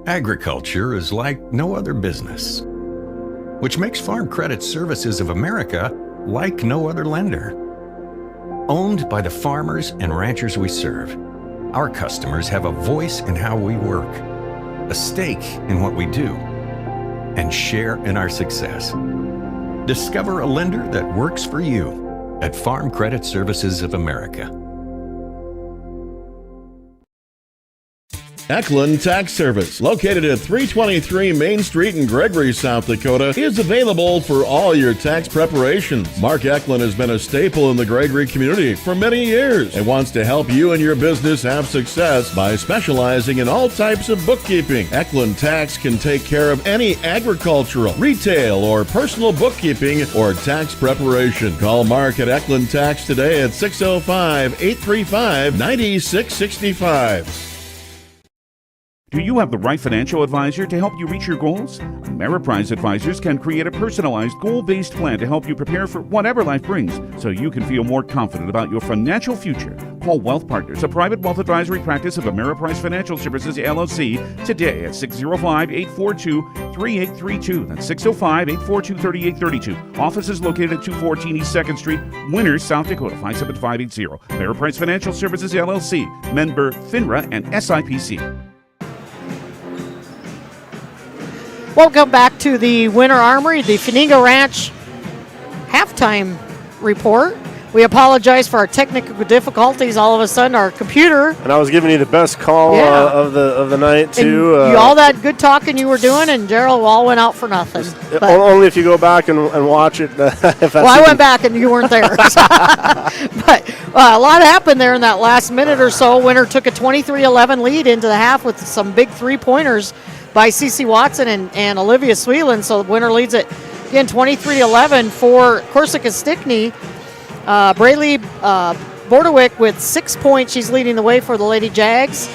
Agriculture is like no other business, which makes Farm Credit Services of America like no other lender. Owned by the farmers and ranchers we serve, our customers have a voice in how we work, a stake in what we do, and share in our success. Discover a lender that works for you at Farm Credit Services of America. Eklund Tax Service, located at 323 Main Street in Gregory, South Dakota, is available for all your tax preparations. Mark Eklund has been a staple in the Gregory community for many years and wants to help you and your business have success by specializing in all types of bookkeeping. Eklund Tax can take care of any agricultural, retail, or personal bookkeeping or tax preparation. Call Mark at Eklund Tax today at 605-835-9665. Do you have the right financial advisor to help you reach your goals? Ameriprise Advisors can create a personalized, goal-based plan to help you prepare for whatever life brings so you can feel more confident about your financial future. Call Wealth Partners, a private wealth advisory practice of Ameriprise Financial Services, LLC, today at 605-842-3832. That's 605-842-3832. Office is located at 214 East 2nd Street, Winters, South Dakota, 57580. Ameriprise Financial Services, LLC, member FINRA and SIPC. Welcome back to the Winter Armory, the Flamingo Ranch halftime report. We apologize for our technical difficulties. All of a sudden, our computer. And I was giving you the best call of the night too. All that good talking you were doing, and Daryl all went out for nothing. Only if you go back and watch it. I went back and you weren't there. But a lot happened there in that last minute or so. Winter took a 23-11 lead into the half with some big three-pointers by CeCe Watson and Olivia Sweeland. So Winter leads it again 23-11 for Corsica Stickney. Braylee Bordewick with 6 points. She's leading the way for the Lady Jags,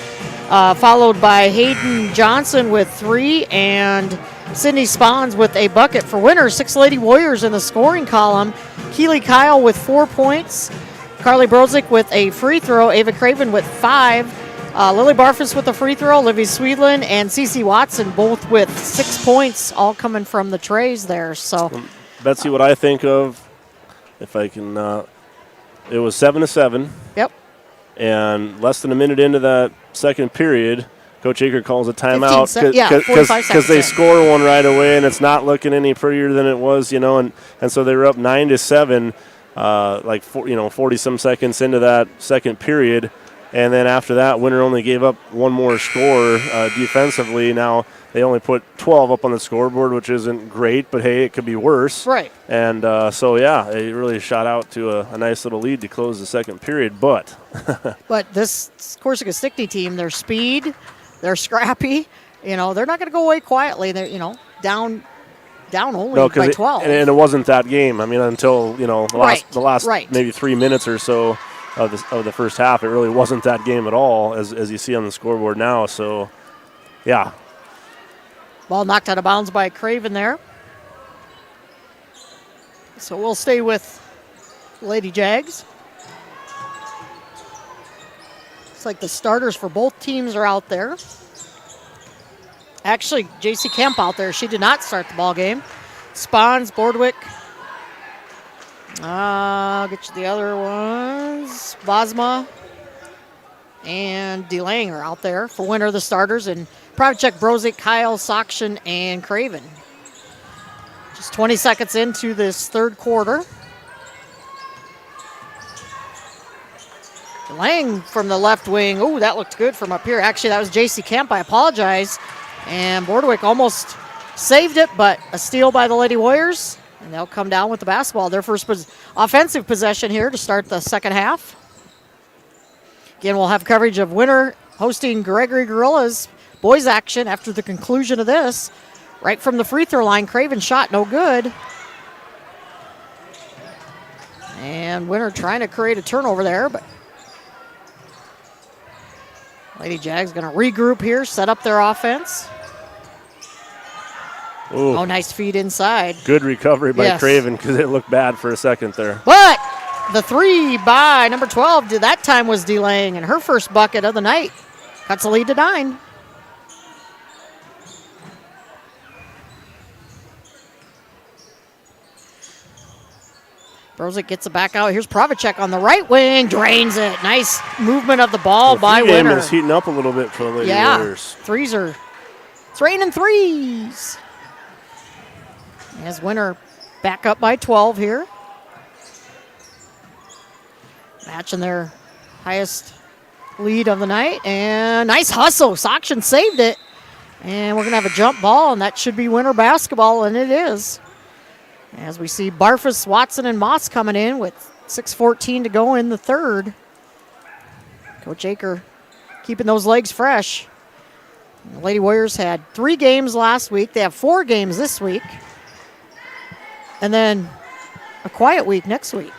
followed by Hayden Johnson with 3 and Sydney Spahns with a bucket for Winter. 6 Lady Warriors in the scoring column. Keely Kyle with 4 points. Carly Brodzick with a free throw. Ava Craven with 5. Lily Barfus with a free throw. Olivia Sweedland and CeCe Watson both with 6 points, all coming from the trays there. So, Betsy, what I think of, if I can, it was 7-7. Yep. And less than a minute into that second period, Coach Aker calls a timeout because they score one right away, and it's not looking any prettier than it was, and so they were up 9-7, 40 some seconds into that second period. And then after that, Winter only gave up one more score defensively. Now they only put 12 up on the scoreboard, which isn't great, but hey, it could be worse. Right. And they really shot out to a nice little lead to close the second period. But this Corsica Stickney team, their speed, they're scrappy. They're not going to go away quietly. They're down only by 12. And it wasn't that game. I mean, until the last maybe 3 minutes or so of the first half, it really wasn't that game at all, as you see on the scoreboard now. So, yeah. Ball knocked out of bounds by Craven there. So we'll stay with Lady Jags. It's like the starters for both teams are out there. Actually, J.C. Kemp out there. She did not start the ball game. Spahns, Bordwick. I'll get you the other ones. Bosma and DeLang are out there for Winter, the starters, and Pravchek, Brozic, Kyle, Sokshin, and Craven. Just 20 seconds into this third quarter. DeLang from the left wing. Oh, that looked good from up here. Actually, that was J.C. Kemp. I apologize. And Bordwick almost saved it, but a steal by the Lady Warriors. And they'll come down with the basketball. Their first offensive possession here to start the second half. Again, we'll have coverage of Winter hosting Gregory Gorillas boys action after the conclusion of this. Right from the free throw line, Craven shot no good. And Winter trying to create a turnover there, but Lady Jags going to regroup here, set up their offense. Ooh. Oh, nice feed inside. Good recovery by Craven because it looked bad for a second there. But the three by number 12 that time was delaying, and her first bucket of the night cuts the lead to 9. Brozic gets it back out. Here's Pravacek on the right wing, drains it. Nice movement of the ball by Winter. The game is heating up a little bit for the Lady Warriors. It's raining threes. As Winter back up by 12 here. Matching their highest lead of the night. And nice hustle. Sokshin saved it. And we're going to have a jump ball, and that should be Winter basketball, and it is. As we see Barfus, Watson, and Moss coming in with 6:14 to go in the third. Coach Aker keeping those legs fresh. The Lady Warriors had 3 games last week. They have 4 games this week. And then a quiet week next week,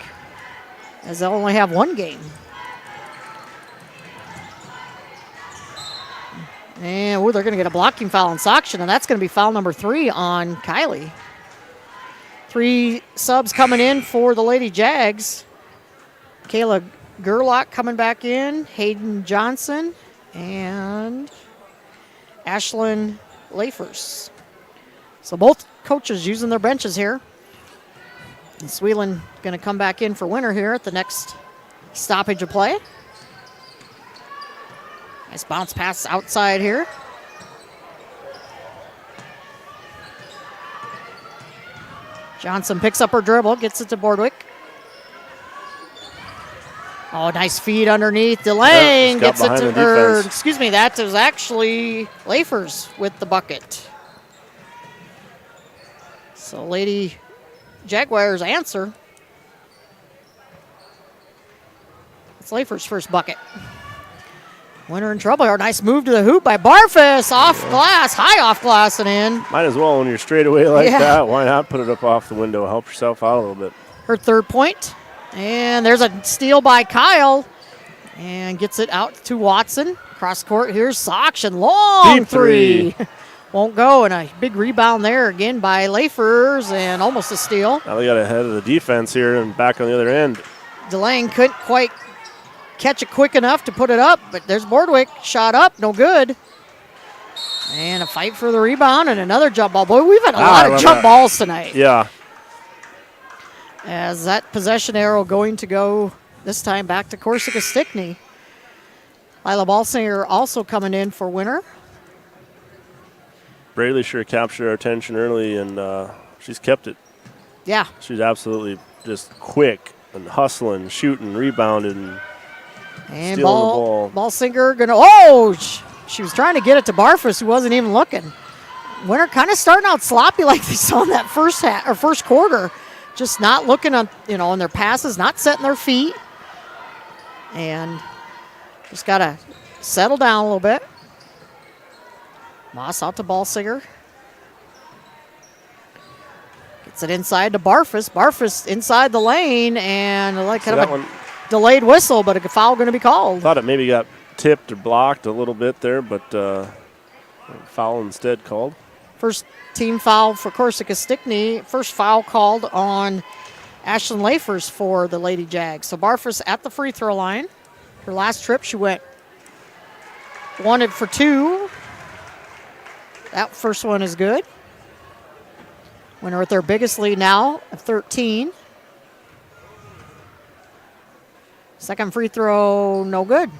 as they'll only have 1 game. And they're going to get a blocking foul on Sokshin, and that's going to be foul number 3 on Kylie. 3 subs coming in for the Lady Jags. Kayla Gerlach coming back in, Hayden Johnson, and Ashlyn Lafers. So both coaches using their benches here. And Sweelan going to come back in for Winter here at the next stoppage of play. Nice bounce pass outside here. Johnson picks up her dribble, gets it to Bordwick. Oh, nice feed underneath. Delaying gets it to her. Excuse me, that is actually Lafers with the bucket. So Lady Jaguars answer. It's Lafers' first bucket. Winter in trouble here. Nice move to the hoop by Barfus. Off glass, high off glass and in. Might as well when you're straight away like that. Why not put it up off the window? Help yourself out a little bit. Her third point. And there's a steal by Kyle. And gets it out to Watson. Cross court, here's Sokshin. Long Deep three. Won't go. And a big rebound there again by Lafers. And almost a steal. Now they got ahead of the defense here and back on the other end. Delaney couldn't quite catch it quick enough to put it up, but there's Bordwick. Shot up, no good. And a fight for the rebound and another jump ball. Boy, we've had a lot of jump balls tonight. Yeah. As that possession arrow going to go this time back to Corsica Stickney. Lila Balsinger also coming in for Winter. Braley sure captured our attention early, and she's kept it. Yeah. She's absolutely just quick and hustling, shooting, rebounding, and stealing the ball. Balsinger gonna, she was trying to get it to Barfus, who wasn't even looking. Winter kind of starting out sloppy like they saw in that first quarter. Just not looking on, on their passes, not setting their feet. And just got to settle down a little bit. Moss out to Balsinger. Gets it inside to Barfus. Barfus inside the lane, and kind of a delayed whistle, but a foul going to be called. Thought it maybe got tipped or blocked a little bit there, but foul instead called. First team foul for Corsica Stickney. First foul called on Ashlyn Lafers for the Lady Jags. So Barfus at the free throw line. Her last trip, she went 1 for 2. That first one is good. Winner with their biggest lead now of 13. Second free throw, no good.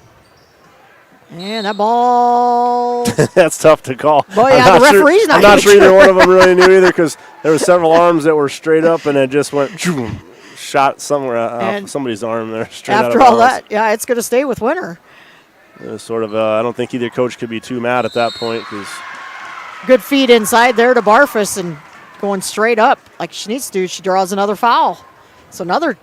And that ball. That's tough to call. Well, yeah, the referee's I'm not sure either one of them really knew either, because there were several arms that were straight up and it just went shot somewhere off somebody's arm there. Straight after out of all bounds. that, yeah, it's going to stay with Winter. It was sort of, I don't think either coach could be too mad at that point, because good feed inside there to Barfus and going straight up like she needs to. She draws another foul. So another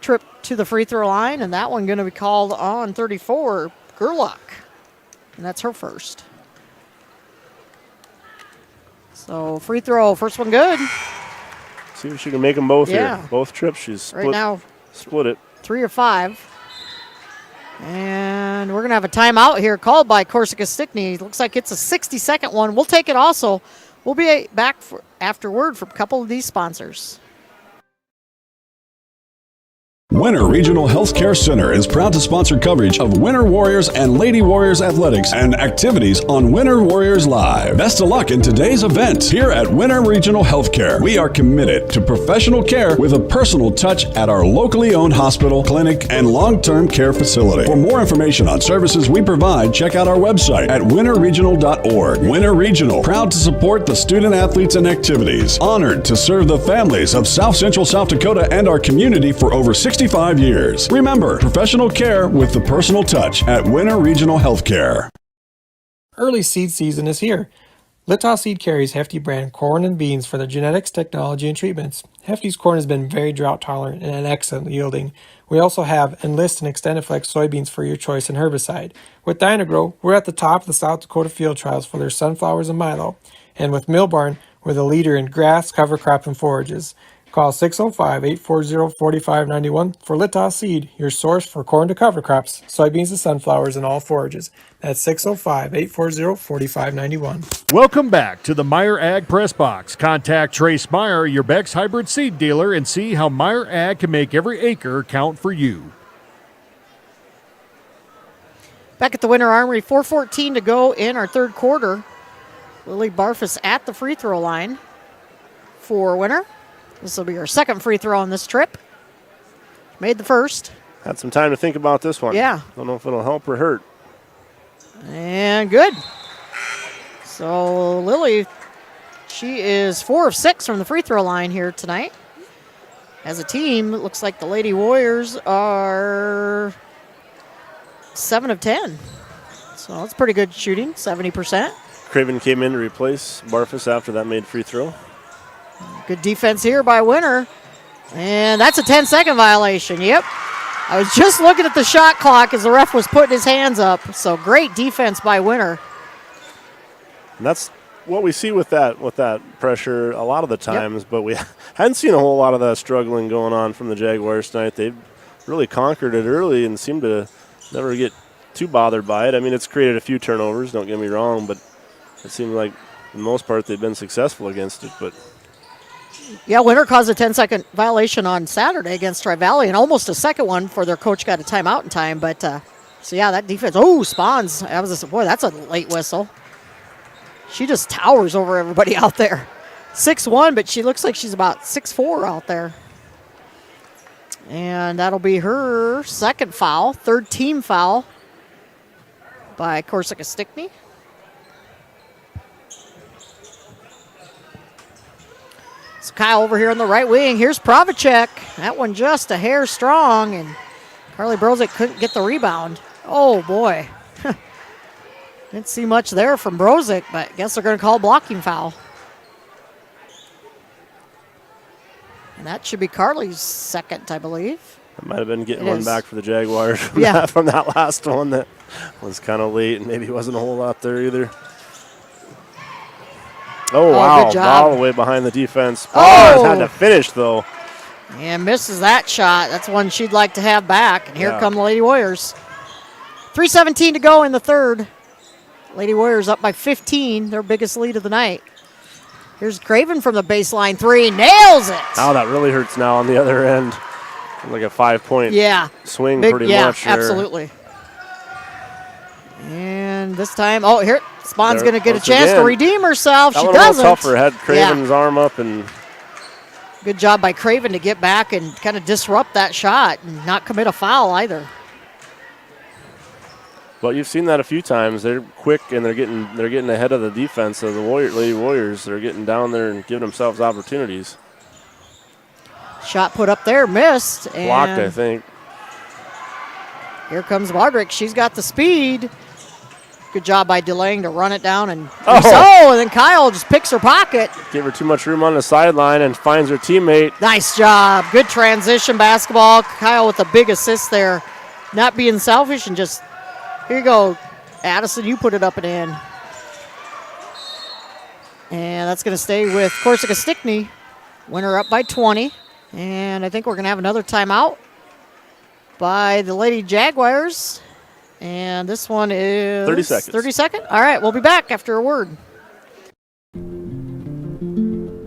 trip to the free throw line, and that one going to be called on 34, Gerlach. And that's her first. So free throw, first one good. see if she can make them both Yeah. here. Both trips, she's split, Right now, split it. 3 or 5. And we're going to have a timeout here called by Corsica Stickney. Looks like it's a 60-second one. We'll take it also. We'll be back after word from a couple of these sponsors. Winter Regional Healthcare Center is proud to sponsor coverage of Winter Warriors and Lady Warriors athletics and activities on Winter Warriors Live. Best of luck in today's event. Here at Winter Regional Healthcare, we are committed to professional care with a personal touch at our locally owned hospital, clinic, and long-term care facility. For more information on services we provide, check out our website at winterregional.org. Winter Regional, proud to support the student athletes and activities. Honored to serve the families of South Central South Dakota and our community for over 65 years. Remember, professional care with the personal touch at Winter Regional Healthcare. Early seed season is here. Litaw Seed carries Hefty brand corn and beans for their genetics, technology, and treatments. Hefty's corn has been very drought tolerant and an excellent yielding. We also have Enlist and Extended Flex soybeans for your choice in herbicide. With Dynagrow, we're at the top of the South Dakota field trials for their sunflowers and milo. And with Millbarn, we're the leader in grass, cover crop, and forages. Call 605-840-4591 for Litaw Seed, your source for corn to cover crops, soybeans to sunflowers, and all forages. That's 605-840-4591. Welcome back to the Meyer Ag Press Box. Contact Trace Meyer, your Beck's hybrid seed dealer, and see how Meyer Ag can make every acre count for you. Back at the Winter Armory, 4:14 to go in our third quarter. Lily Barfus at the free throw line for Winter. This will be her second free throw on this trip. Made the first. Had some time to think about this one. Yeah. Don't know if it'll help or hurt. And good. So Lily, she is 4 of 6 from the free throw line here tonight. As a team, it looks like the Lady Warriors are 7 of 10. So that's pretty good shooting, 70%. Craven came in to replace Barfus after that made free throw. Good defense here by Winter. And that's a 10-second violation. Yep. I was just looking at the shot clock as the ref was putting his hands up. So great defense by Winter. And that's what we see with that pressure a lot of the times, but we hadn't seen a whole lot of that struggling going on from the Jaguars tonight. They've really conquered it early and seem to never get too bothered by it. I mean, it's created a few turnovers, don't get me wrong, but it seemed like for the most part they've been successful against it. But yeah, Winter caused a 10-second violation on Saturday against Tri-Valley, and almost a second one for their coach got a timeout in time. But so yeah, that defense. Oh, Spawns. Boy, that's a late whistle. She just towers over everybody out there. 6'1", but she looks like she's about 6'4" out there. And that'll be her second foul, third team foul by Corsica Stickney. So Kyle over here on the right wing. Here's Pravacek. That one just a hair strong, and Carly Brozick couldn't get the rebound. Oh, boy. Didn't see much there from Brozick, but I guess they're going to call blocking foul. And that should be Carly's second, I believe. It might have been getting one back for the Jaguars from, Yeah. from that last one that was kind of late and maybe wasn't a whole lot there either. Oh, wow. Good job. All the way behind the defense. Oh! Had to finish, though. And misses that shot. That's one she'd like to have back. And here come the Lady Warriors. 3:17 to go in the third. Lady Warriors up by 15, their biggest lead of the night. Here's Craven from the baseline three. Nails it. Oh, that really hurts now on the other end. Like a 5-point swing pretty much. Yeah, absolutely. And this time, here, Spawn's going to get a chance to redeem herself. She doesn't. Tougher. Had Craven's arm up. And good job by Craven to get back and kind of disrupt that shot and not commit a foul either. Well, you've seen that a few times. They're quick and they're getting ahead of the defense of the Lady Warriors. They're getting down there and giving themselves opportunities. Shot put up there, missed. And blocked, I think. Here comes Bardrick. She's got the speed. Good job by delaying to run it down. And and then Kyle just picks her pocket. Gave her too much room on the sideline and finds her teammate. Nice job. Good transition basketball. Kyle with a big assist there. Not being selfish and just, here you go, Addison, you put it up and in. And that's going to stay with Corsica Stickney. Winner up by 20. And I think we're going to have another timeout by the Lady Jaguars. And this one is 30 seconds. 30 seconds? All right, we'll be back after a word.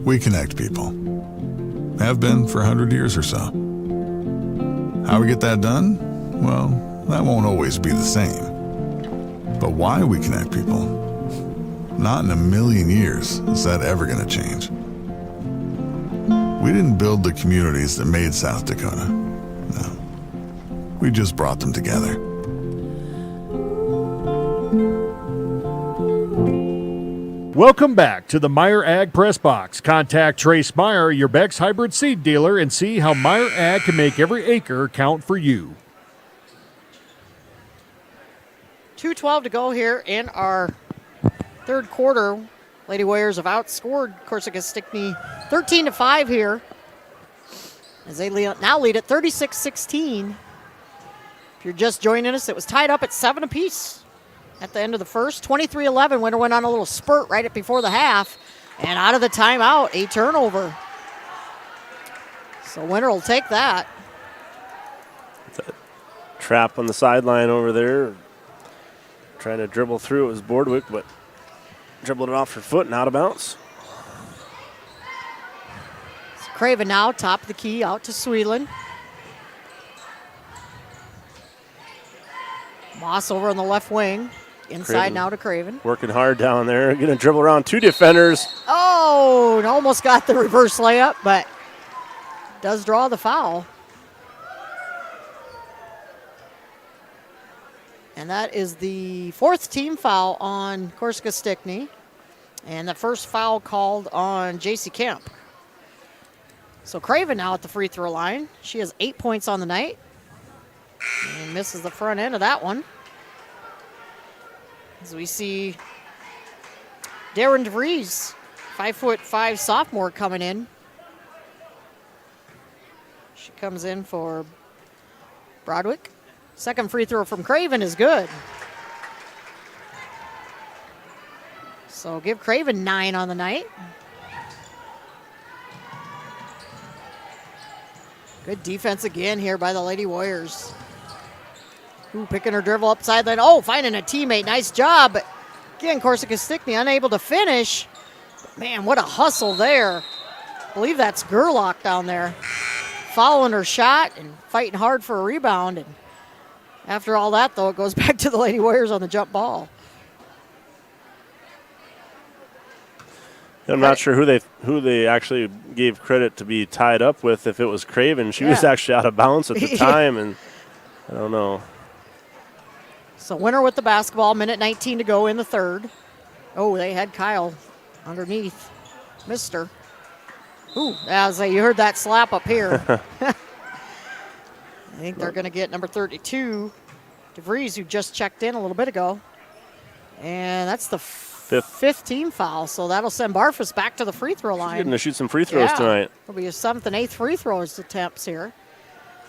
We connect people. Have been for 100 years or so. How we get that done? Well, that won't always be the same. But why we connect people? Not in a million years is that ever going to change. We didn't build the communities that made South Dakota. No. We just brought them together. Welcome back to the Meyer Ag Press Box. Contact Trace Meyer, your Beck's hybrid seed dealer, and see how Meyer Ag can make every acre count for you. 2:12 to go here in our third quarter. Lady Warriors have outscored Corsica Stickney 13-5 here, as they now lead at 36-16. If you're just joining us, it was tied up at 7 apiece at the end of the first. 23-11. Winter went on a little spurt right before the half, and out of the timeout, a turnover. So Winter will take that. It's a trap on the sideline over there. Trying to dribble through. It was Bordwick, but dribbled it off her foot and out of bounds. So Craven now, top of the key, out to Sweeland. Moss over on the left wing. Inside Craven now to Craven. Working hard down there. Going to dribble around 2 defenders. Oh, and almost got the reverse layup, but does draw the foul. And that is the 4th team foul on Corsica Stickney. And the first foul called on JC Kemp. So Craven now at the free throw line. She has 8 points on the night. And misses the front end of that one. As we see Darren DeVries, 5'5" sophomore coming in. She comes in for Broadwick. Second free throw from Craven is good. So give Craven 9 on the night. Good defense again here by the Lady Warriors. Ooh, picking her dribble up sideline. Oh, finding a teammate. Nice job. But again, Corsica Stickney unable to finish. But man, what a hustle there. I believe that's Gerlach down there. Following her shot and fighting hard for a rebound. And after all that, though, it goes back to the Lady Warriors on the jump ball. I'm not sure who they actually gave credit to be tied up with. If it was Craven, she was actually out of bounds at the time, and I don't know. So Winter with the basketball, minute 19 to go in the third. Oh, they had Kyle underneath. Missed her. Ooh, you heard that slap up here. I think they're going to get number 32, DeVries, who just checked in a little bit ago. And that's the fifth team foul, so that'll send Barfus back to the free throw line. She's getting to shoot some free throws tonight. It'll be a 7th and 8th free throws attempts here.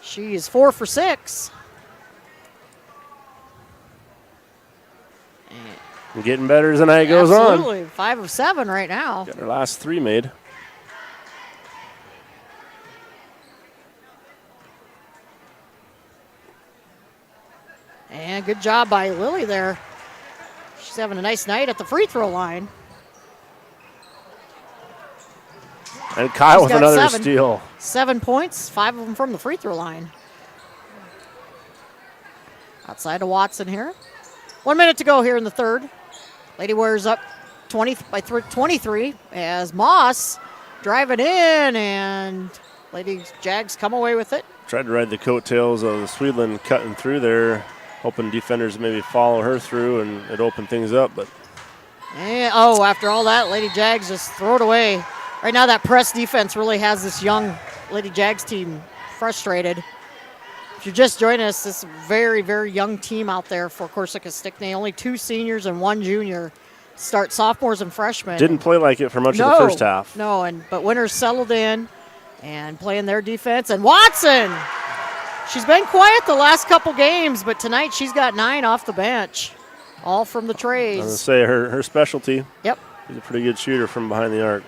She is 4 for 6. And getting better as the night goes on. Absolutely, 5 of 7 right now. Got her last 3 made. And good job by Lily there. She's having a nice night at the free throw line. And Kyle with another steal. 7 points, 5 of them from the free throw line. Outside to Watson here. 1 minute to go here in the third. Lady Warriors up 23 as Moss driving in, and Lady Jags come away with it. Tried to ride the coattails of the Swedland cutting through there, hoping defenders maybe follow her through and it opened things up. But after all that, Lady Jags just throw it away. Right now that press defense really has this young Lady Jags team frustrated. If you're just joining us, this is a very, very young team out there for Corsica Stickney. Only 2 seniors and 1 junior. Start sophomores and freshmen. Didn't play like it for much of the first half. No, but Winters settled in and playing their defense. And Watson, she's been quiet the last couple games, but tonight she's got 9 off the bench, all from the trays. I was going to say her specialty. Yep. She's a pretty good shooter from behind the arc.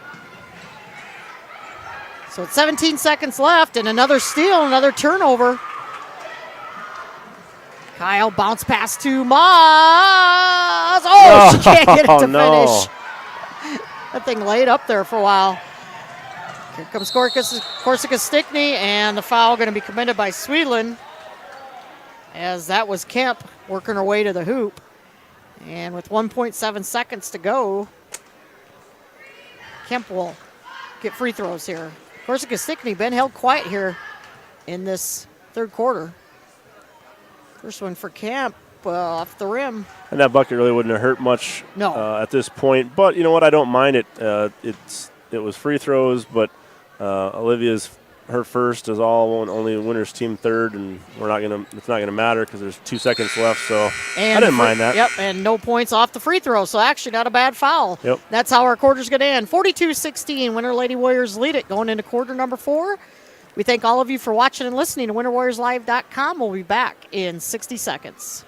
So it's 17 seconds left, and another steal, another turnover. Kyle bounce pass to Moss. Oh, she can't get it to finish. That thing laid up there for a while. Here comes Corsica Stickney, and the foul going to be committed by Swedland, as that was Kemp working her way to the hoop. And with 1.7 seconds to go, Kemp will get free throws here. Corsica Stickney been held quiet here in this third quarter. First one for Kemp off the rim. And that bucket really wouldn't have hurt much at this point. But you know what? I don't mind it. It was free throws, but Olivia's her first is only Winners team third, and it's not gonna matter because there's 2 seconds left. So I didn't mind that. Yep, and no points off the free throw. So actually not a bad foul. Yep. That's how our quarter's gonna end. 42-16. Winter Lady Warriors lead it going into quarter number 4. We thank all of you for watching and listening to WinterWarriorsLive.com. We'll be back in 60 seconds.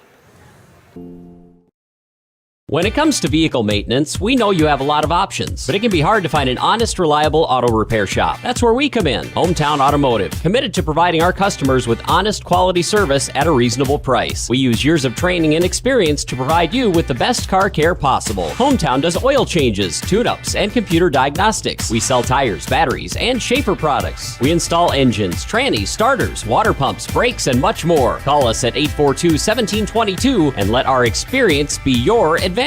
When it comes to vehicle maintenance, we know you have a lot of options, but it can be hard to find an honest, reliable auto repair shop. That's where we come in. Hometown Automotive, committed to providing our customers with honest, quality service at a reasonable price. We use years of training and experience to provide you with the best car care possible. Hometown does oil changes, tune-ups, and computer diagnostics. We sell tires, batteries, and Schaefer products. We install engines, trannies, starters, water pumps, brakes, and much more. Call us at 842-1722 and let our experience be your advantage.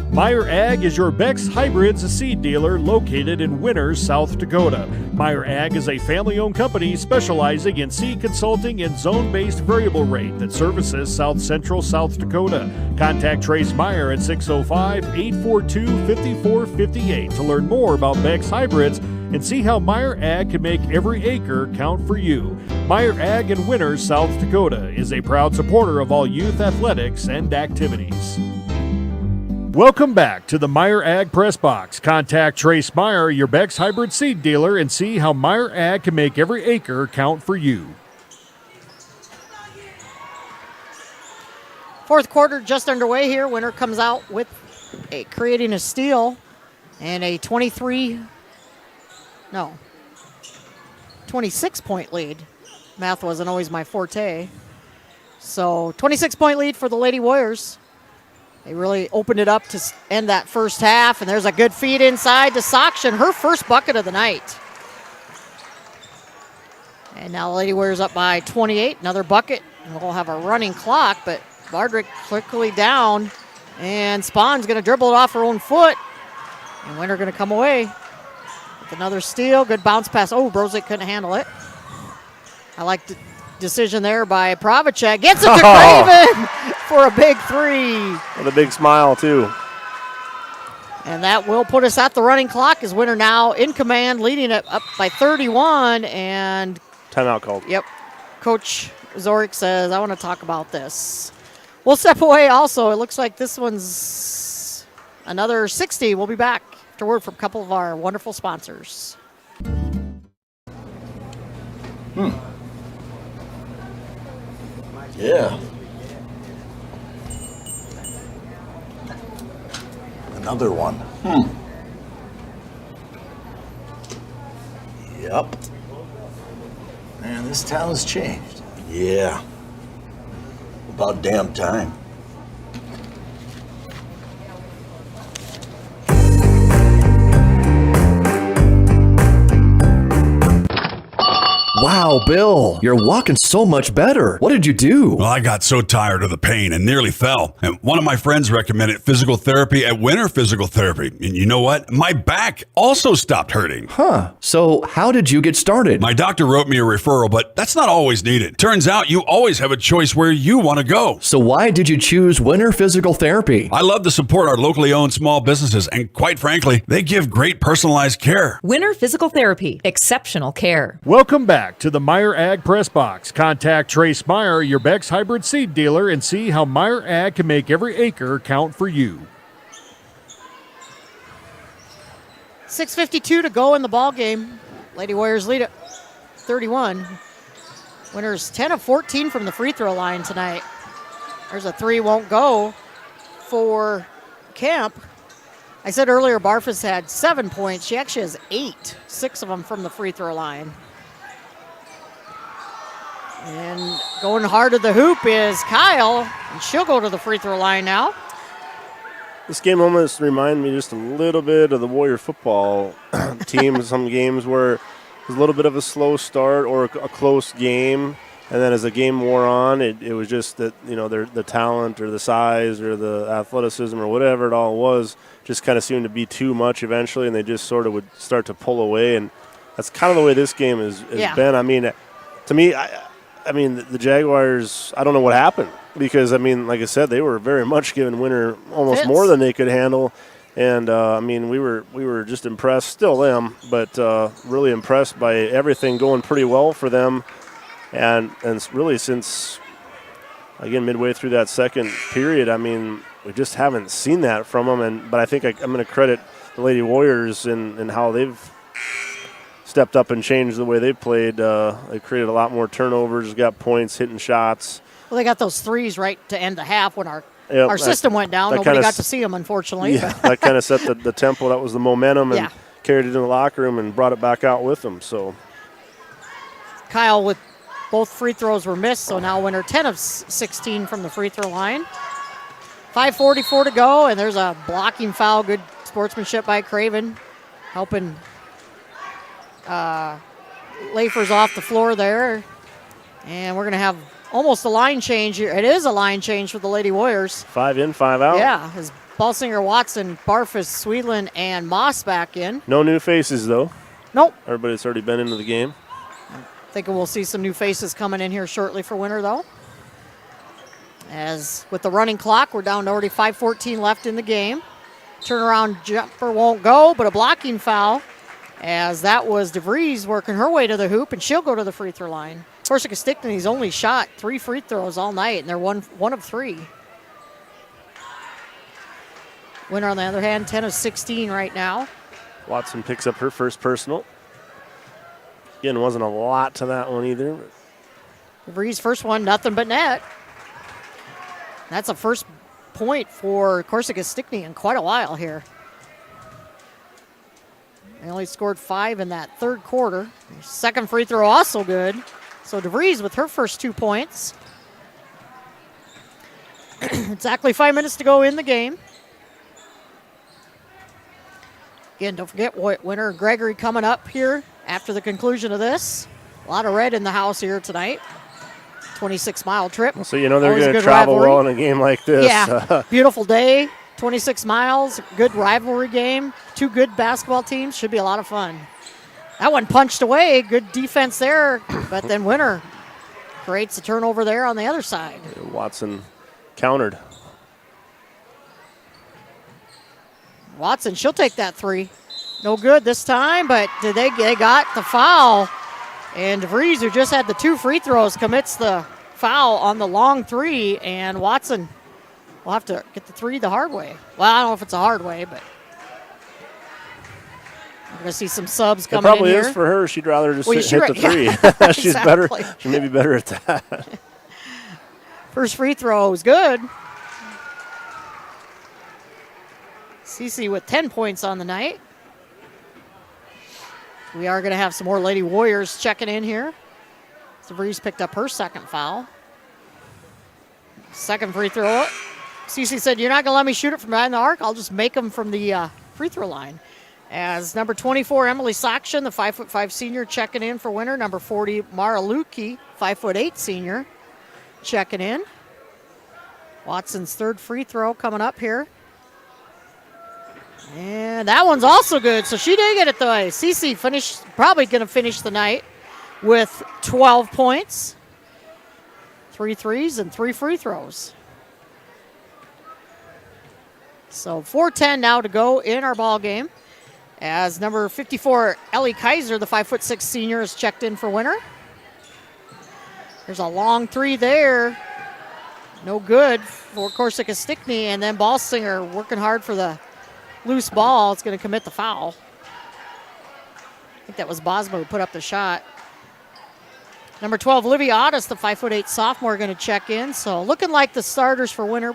Meyer Ag is your Beck's Hybrids seed dealer located in Winters, South Dakota. Meyer Ag is a family-owned company specializing in seed consulting and zone-based variable rate that services South Central South Dakota. Contact Trace Meyer at 605-842-5458 to learn more about Beck's Hybrids and see how Meyer Ag can make every acre count for you. Meyer Ag in Winters, South Dakota is a proud supporter of all youth athletics and activities. Welcome back to the Meyer Ag Press Box. Contact Trace Meyer, your Beck's Hybrid seed dealer, and see how Meyer Ag can make every acre count for you. Fourth quarter just underway here. Winter comes out with creating a steal and a 26-point lead. Math wasn't always my forte. So 26-point lead for the Lady Warriors. They really opened it up to end that first half, and there's a good feed inside to Sakshan, her first bucket of the night. And now the Lady Warriors up by 28, another bucket. And we'll have a running clock, but Bardrick quickly down, and Spawn's going to dribble it off her own foot, and Winter going to come away with another steal. Good bounce pass. Oh, Brozic couldn't handle it. I like the decision there by Pravacek. Gets it to Craven for a big three. With a big smile, too. And that will put us at the running clock as Winter now in command, leading it up by 31. And timeout called. Yep. Coach Zorik says, I want to talk about this. We'll step away also. It looks like this one's another 60. We'll be back after word from a couple of our wonderful sponsors. Yeah. Another one. Yep. Man, this town's changed. Yeah. About damn time. Wow, Bill, you're walking so much better. What did you do? Well, I got so tired of the pain and nearly fell. And one of my friends recommended physical therapy at Winter Physical Therapy. And you know what? My back also stopped hurting. Huh. So how did you get started? My doctor wrote me a referral, but that's not always needed. Turns out you always have a choice where you want to go. So why did you choose Winter Physical Therapy? I love to support our locally owned small businesses, and quite frankly, they give great personalized care. Winter Physical Therapy. Exceptional care. Welcome back to the Meyer Ag Press Box. Contact Trace Meyer, your Beck's Hybrid seed dealer, and see how Meyer Ag can make every acre count for you. 6:52 to go in the ball game. Lady Warriors lead at 31. Winners 10 of 14 from the free throw line tonight. There's a three, won't go for Kemp. I said earlier Barfus had 7 points. She actually has 8, 6 of them from the free throw line. And going hard to the hoop is Kyle, and she'll go to the free throw line now. This game almost reminded me just a little bit of the Warrior football team. Some games where it was a little bit of a slow start or a close game, and then as the game wore on, it was just that, you know, the talent or the size or the athleticism or whatever it all was just kind of seemed to be too much eventually, and they just sort of would start to pull away. And that's kind of the way this game has been. I mean, to me, I mean, the Jaguars, I don't know what happened because, I mean, like I said, they were very much giving Winter almost more than they could handle. And, I mean, we were just impressed, still am, but really impressed by everything going pretty well for them. And really since, again, midway through that second period, I mean, we just haven't seen that from them. But I think I'm going to credit the Lady Warriors and how they've stepped up and changed the way they played. They created a lot more turnovers, got points, hitting shots. Well, they got those threes right to end the half when our Yep, system went down. Nobody got to see them, unfortunately. Yeah, that kind of set the tempo. That was the momentum and carried it in the locker room and brought it back out with them. So Kyle with both free throws were missed, so now Winter 10 of 16 from the free throw line. 5:44 to go, and there's a blocking foul. Good sportsmanship by Craven, helping Lafers off the floor there. And we're going to have almost a line change here. It is a line change for the Lady Warriors. 5 in, 5 out. Yeah, as Balsinger, Watson, Barfus, Sweetland, and Moss back in. No new faces, though. Nope. Everybody's already been into the game. Thinking we'll see some new faces coming in here shortly for Winter, though. As with the running clock, we're down to already 5:14 left in the game. Turnaround jumper won't go, but a blocking foul, as that was DeVries working her way to the hoop, and she'll go to the free throw line. Corsica Stickney's only shot 3 free throws all night, and they're one of 3. Winter, on the other hand, 10 of 16 right now. Watson picks up her first personal. Again, wasn't a lot to that one either. DeVries' first one, nothing but net. That's a first point for Corsica Stickney in quite a while here. They only scored 5 in that third quarter. Second free throw also good. So DeVries with her first 2 points. Exactly 5 minutes to go in the game. Again, don't forget Winter and Gregory coming up here after the conclusion of this. A lot of red in the house here tonight. 26-mile trip. So you know they're going to travel well in a game like this. Yeah, beautiful day, 26 miles, good rivalry game. 2 good basketball teams. Should be a lot of fun. That one punched away. Good defense there, but then Winter creates a turnover there on the other side. Watson countered. Watson, she'll take that 3. No good this time, but they got the foul. And DeVries, who just had the 2 free throws, commits the foul on the long 3, and Watson will have to get the 3 the hard way. Well, I don't know if it's a hard way, but we're going to see some subs coming in here. It probably is for her. She'd rather just hit the 3. Yeah, She's better. She may be better at that. First free throw is good. Cece with 10 points on the night. We are going to have some more Lady Warriors checking in here. DeVries picked up her second foul. Second free throw. Cece said, "You're not going to let me shoot it from behind the arc. I'll just make them from the free throw line." As number 24, Emily Sakshin, the 5'5" senior, checking in for Winter. Number 40, Mara Lukey, 5'8" senior, checking in. Watson's third free throw coming up here. And that one's also good, so she did get it the way. Cece probably going to finish the night with 12 points, 3 threes, and 3 free throws. So 4:10 now to go in our ball game. As number 54, Ellie Kaiser, the 5'6" senior, is checked in for Winter. There's a long 3 there. No good for Corsica Stickney, and then Balsinger working hard for the loose ball. It's going to commit the foul. I think that was Bosma who put up the shot. Number 12, Olivia Otis, the 5'8" sophomore, going to check in. So looking like the starters for Winter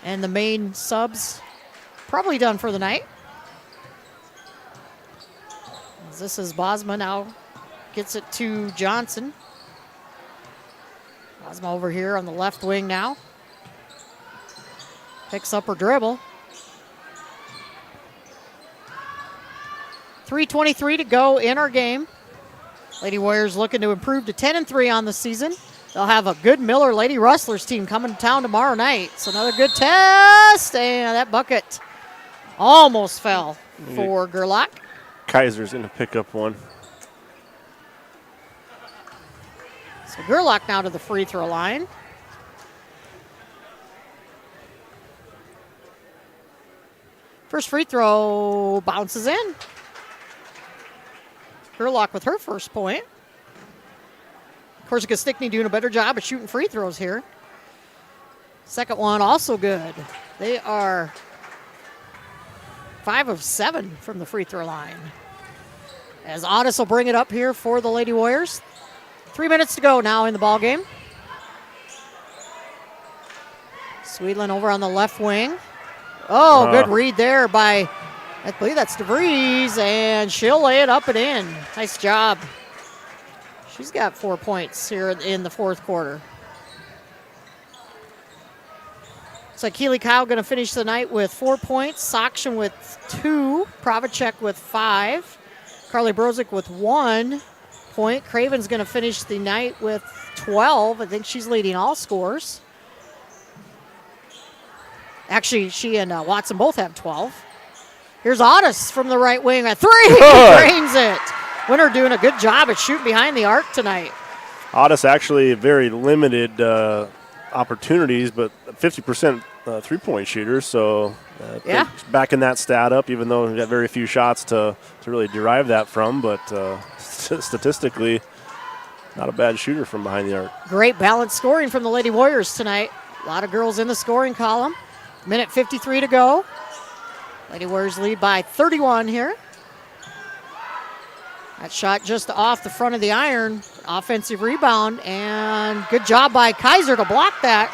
and the main subs probably done for the night. As this is Bosma now gets it to Johnson. Bosma over here on the left wing now. Picks up her dribble. 3:23 to go in our game. Lady Warriors looking to improve to 10-3 on the season. They'll have a good Miller Lady Rustlers team coming to town tomorrow night. So another good test, and that bucket almost fell for Gerlach. Kaiser's going to pick up one. So Gerlach now to the free throw line. First free throw bounces in. Gerlach with her first point. Corsica Stickney doing a better job of shooting free throws here. Second one also good. They are 5 of 7 from the free throw line. As Otis will bring it up here for the Lady Warriors. 3 minutes to go now in the ball game. Sweetland over on the left wing. Oh, good read there by, I believe that's DeVries, and she'll lay it up and in. Nice job. She's got 4 points here in the fourth quarter. So Keely Kyle going to finish the night with 4 points. Sakshan with 2. Pravacek with 5. Carly Brozick with 1 point. Craven's going to finish the night with 12. I think she's leading all scores. Actually, she and Watson both have 12. Here's Otis from the right wing at 3. He drains it. Winner doing a good job at shooting behind the arc tonight. Otis actually very limited opportunities, but 50% three-point shooter. So backing that stat up, even though we've got very few shots to really derive that from. But statistically, not a bad shooter from behind the arc. Great balanced scoring from the Lady Warriors tonight. A lot of girls in the scoring column. Minute 53 to go. Lady Warriors lead by 31 here. That shot just off the front of the iron. Offensive rebound, and good job by Kaiser to block that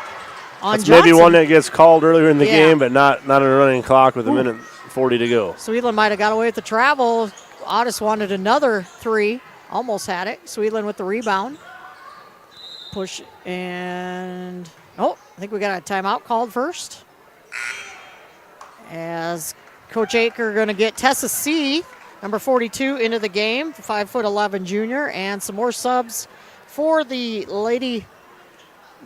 on That's Johnson. maybe one that gets called earlier in the game, but not a running clock with a minute 40 to go. Sweetland might have got away with the travel. Otis wanted another 3. Almost had it. Sweetland with the rebound. Push and, I think we got a timeout called first. As Coach Aker going to get Tessa C., number 42, into the game, 5'11" junior, and some more subs for the Lady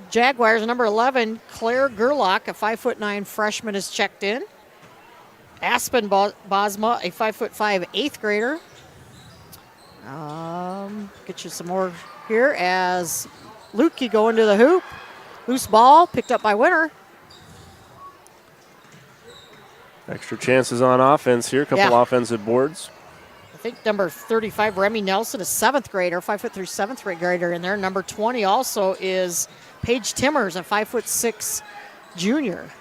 Jaguars. Number 11, Claire Gerlach, a 5'9" freshman, is checked in. Aspen Bosma, a 5'5" 8th grader. Get you some more here as Lukey going to the hoop. Loose ball picked up by Winter. Extra chances on offense here, a couple offensive boards. I think number 35, Remy Nelson, a 7th grader, 5'3" 7th grader in there. Number 20 also is Paige Timmers, a 5'6" junior.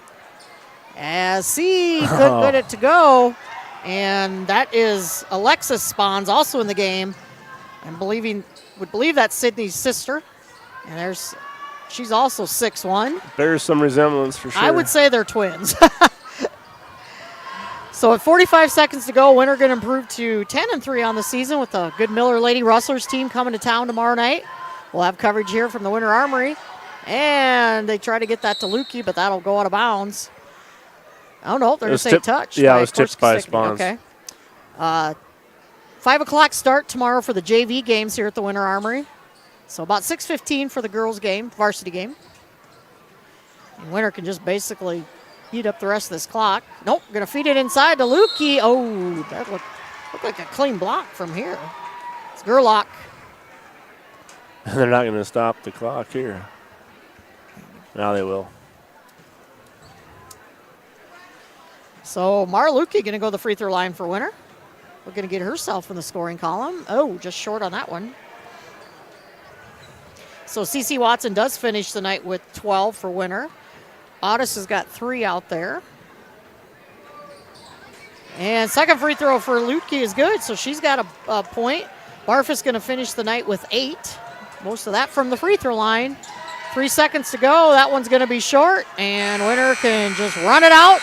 As C couldn't get it to go, and that is Alexis Spons also in the game. And would believe that's Sydney's sister. And she's also 6'1". There's some resemblance for sure. I would say they're twins. So at 45 seconds to go, Winter going to improve to 10-3 on the season with a good Miller Lady Rustlers team coming to town tomorrow night. We'll have coverage here from the Winter Armory. And they try to get that to Lukey, but that'll go out of bounds. Oh, no, they're going to say touch. Yeah, it was tipped by Spons. Okay. 5 o'clock start tomorrow for the JV games here at the Winter Armory. So about 6:15 for the girls' game, varsity game. And Winter can just basically heat up the rest of this clock. Nope, going to feed it inside to Lukey. Oh, that looked like a clean block from here. It's Gerlach. They're not going to stop the clock here. Now they will. So Mara Lukey going to go to the free throw line for Winter. We're going to get herself in the scoring column. Oh, just short on that one. So CeCe Watson does finish the night with 12 for Winter. Otis has got 3 out there. And second free throw for Lukey is good, so she's got a point. Barfus going to finish the night with 8. Most of that from the free throw line. 3 seconds to go. That one's going to be short, and Winter can just run it out.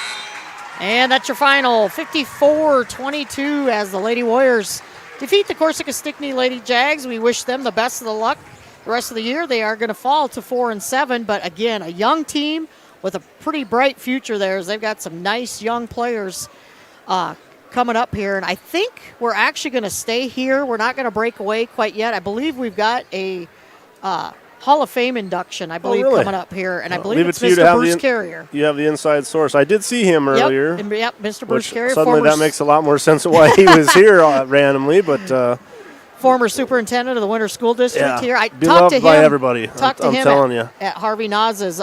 And that's your final, 54-22, as the Lady Warriors defeat the Corsica Stickney Lady Jags. We wish them the best of the luck the rest of the year. They are going to fall to 4-7, but again, a young team with a pretty bright future there, as they've got some nice young players coming up here. And I think we're actually going to stay here. We're not going to break away quite yet. I believe we've got a Hall of Fame induction, coming up here. And I believe it's Mr. Bruce Carrier. You have the inside source. I did see him earlier. Yep, Mr. Bruce Carrier. Suddenly that makes a lot more sense of why he was here randomly, but... former superintendent of the Winter School District here. I be talked loved to him. By everybody. Talked to I'm him telling you. at Harvey Naz's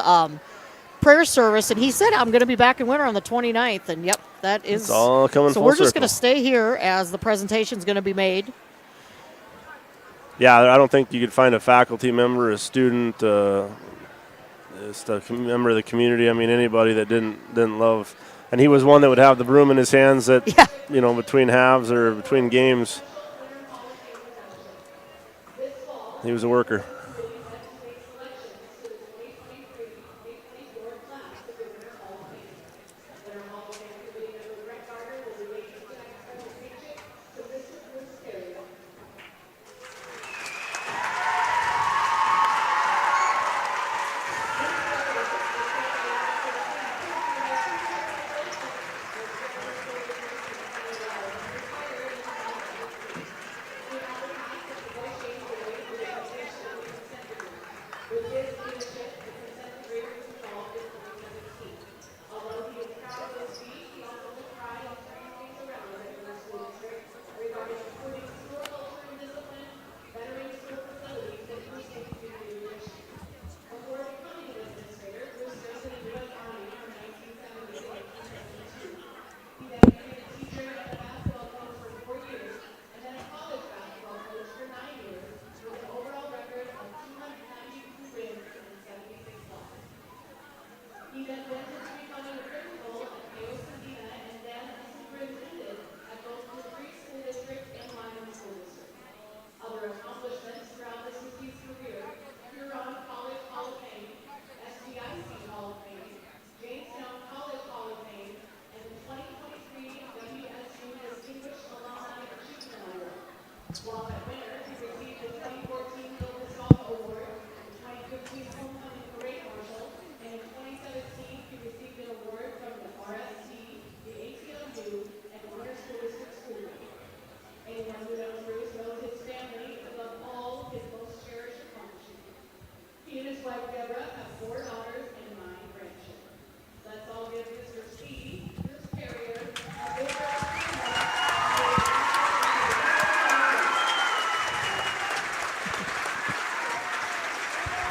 prayer service, and he said, I'm going to be back in Winter on the 29th. And yep, that is. It's all coming so full we're just circle. going to stay here as the presentation is going to be made. Yeah, I don't think you could find a faculty member, a student, just a member of the community. I mean, anybody that didn't love. And he was one that would have the broom in his hands that, between halves or between games. He was a worker.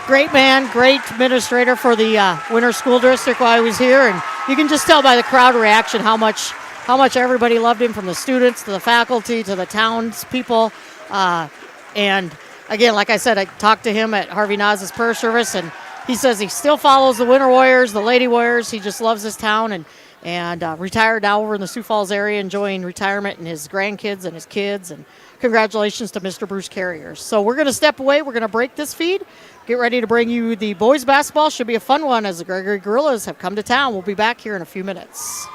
Great man, great administrator for the Winter School District while he was here, and you can just tell by the crowd reaction how much everybody loved him, from the students to the faculty to the townspeople. And again, like I said, I talked to him at Harvey Naz's prayer service, and he says he still follows the Winter Warriors, the Lady Warriors. He just loves this town, and retired now over in the Sioux Falls area, enjoying retirement and his grandkids and his kids. And congratulations to Mr. Bruce Carriers. So we're going to step away. We're going to break this feed. Get ready to bring you the boys basketball. Should be a fun one as the Gregory Gorillas have come to town. We'll be back here in a few minutes.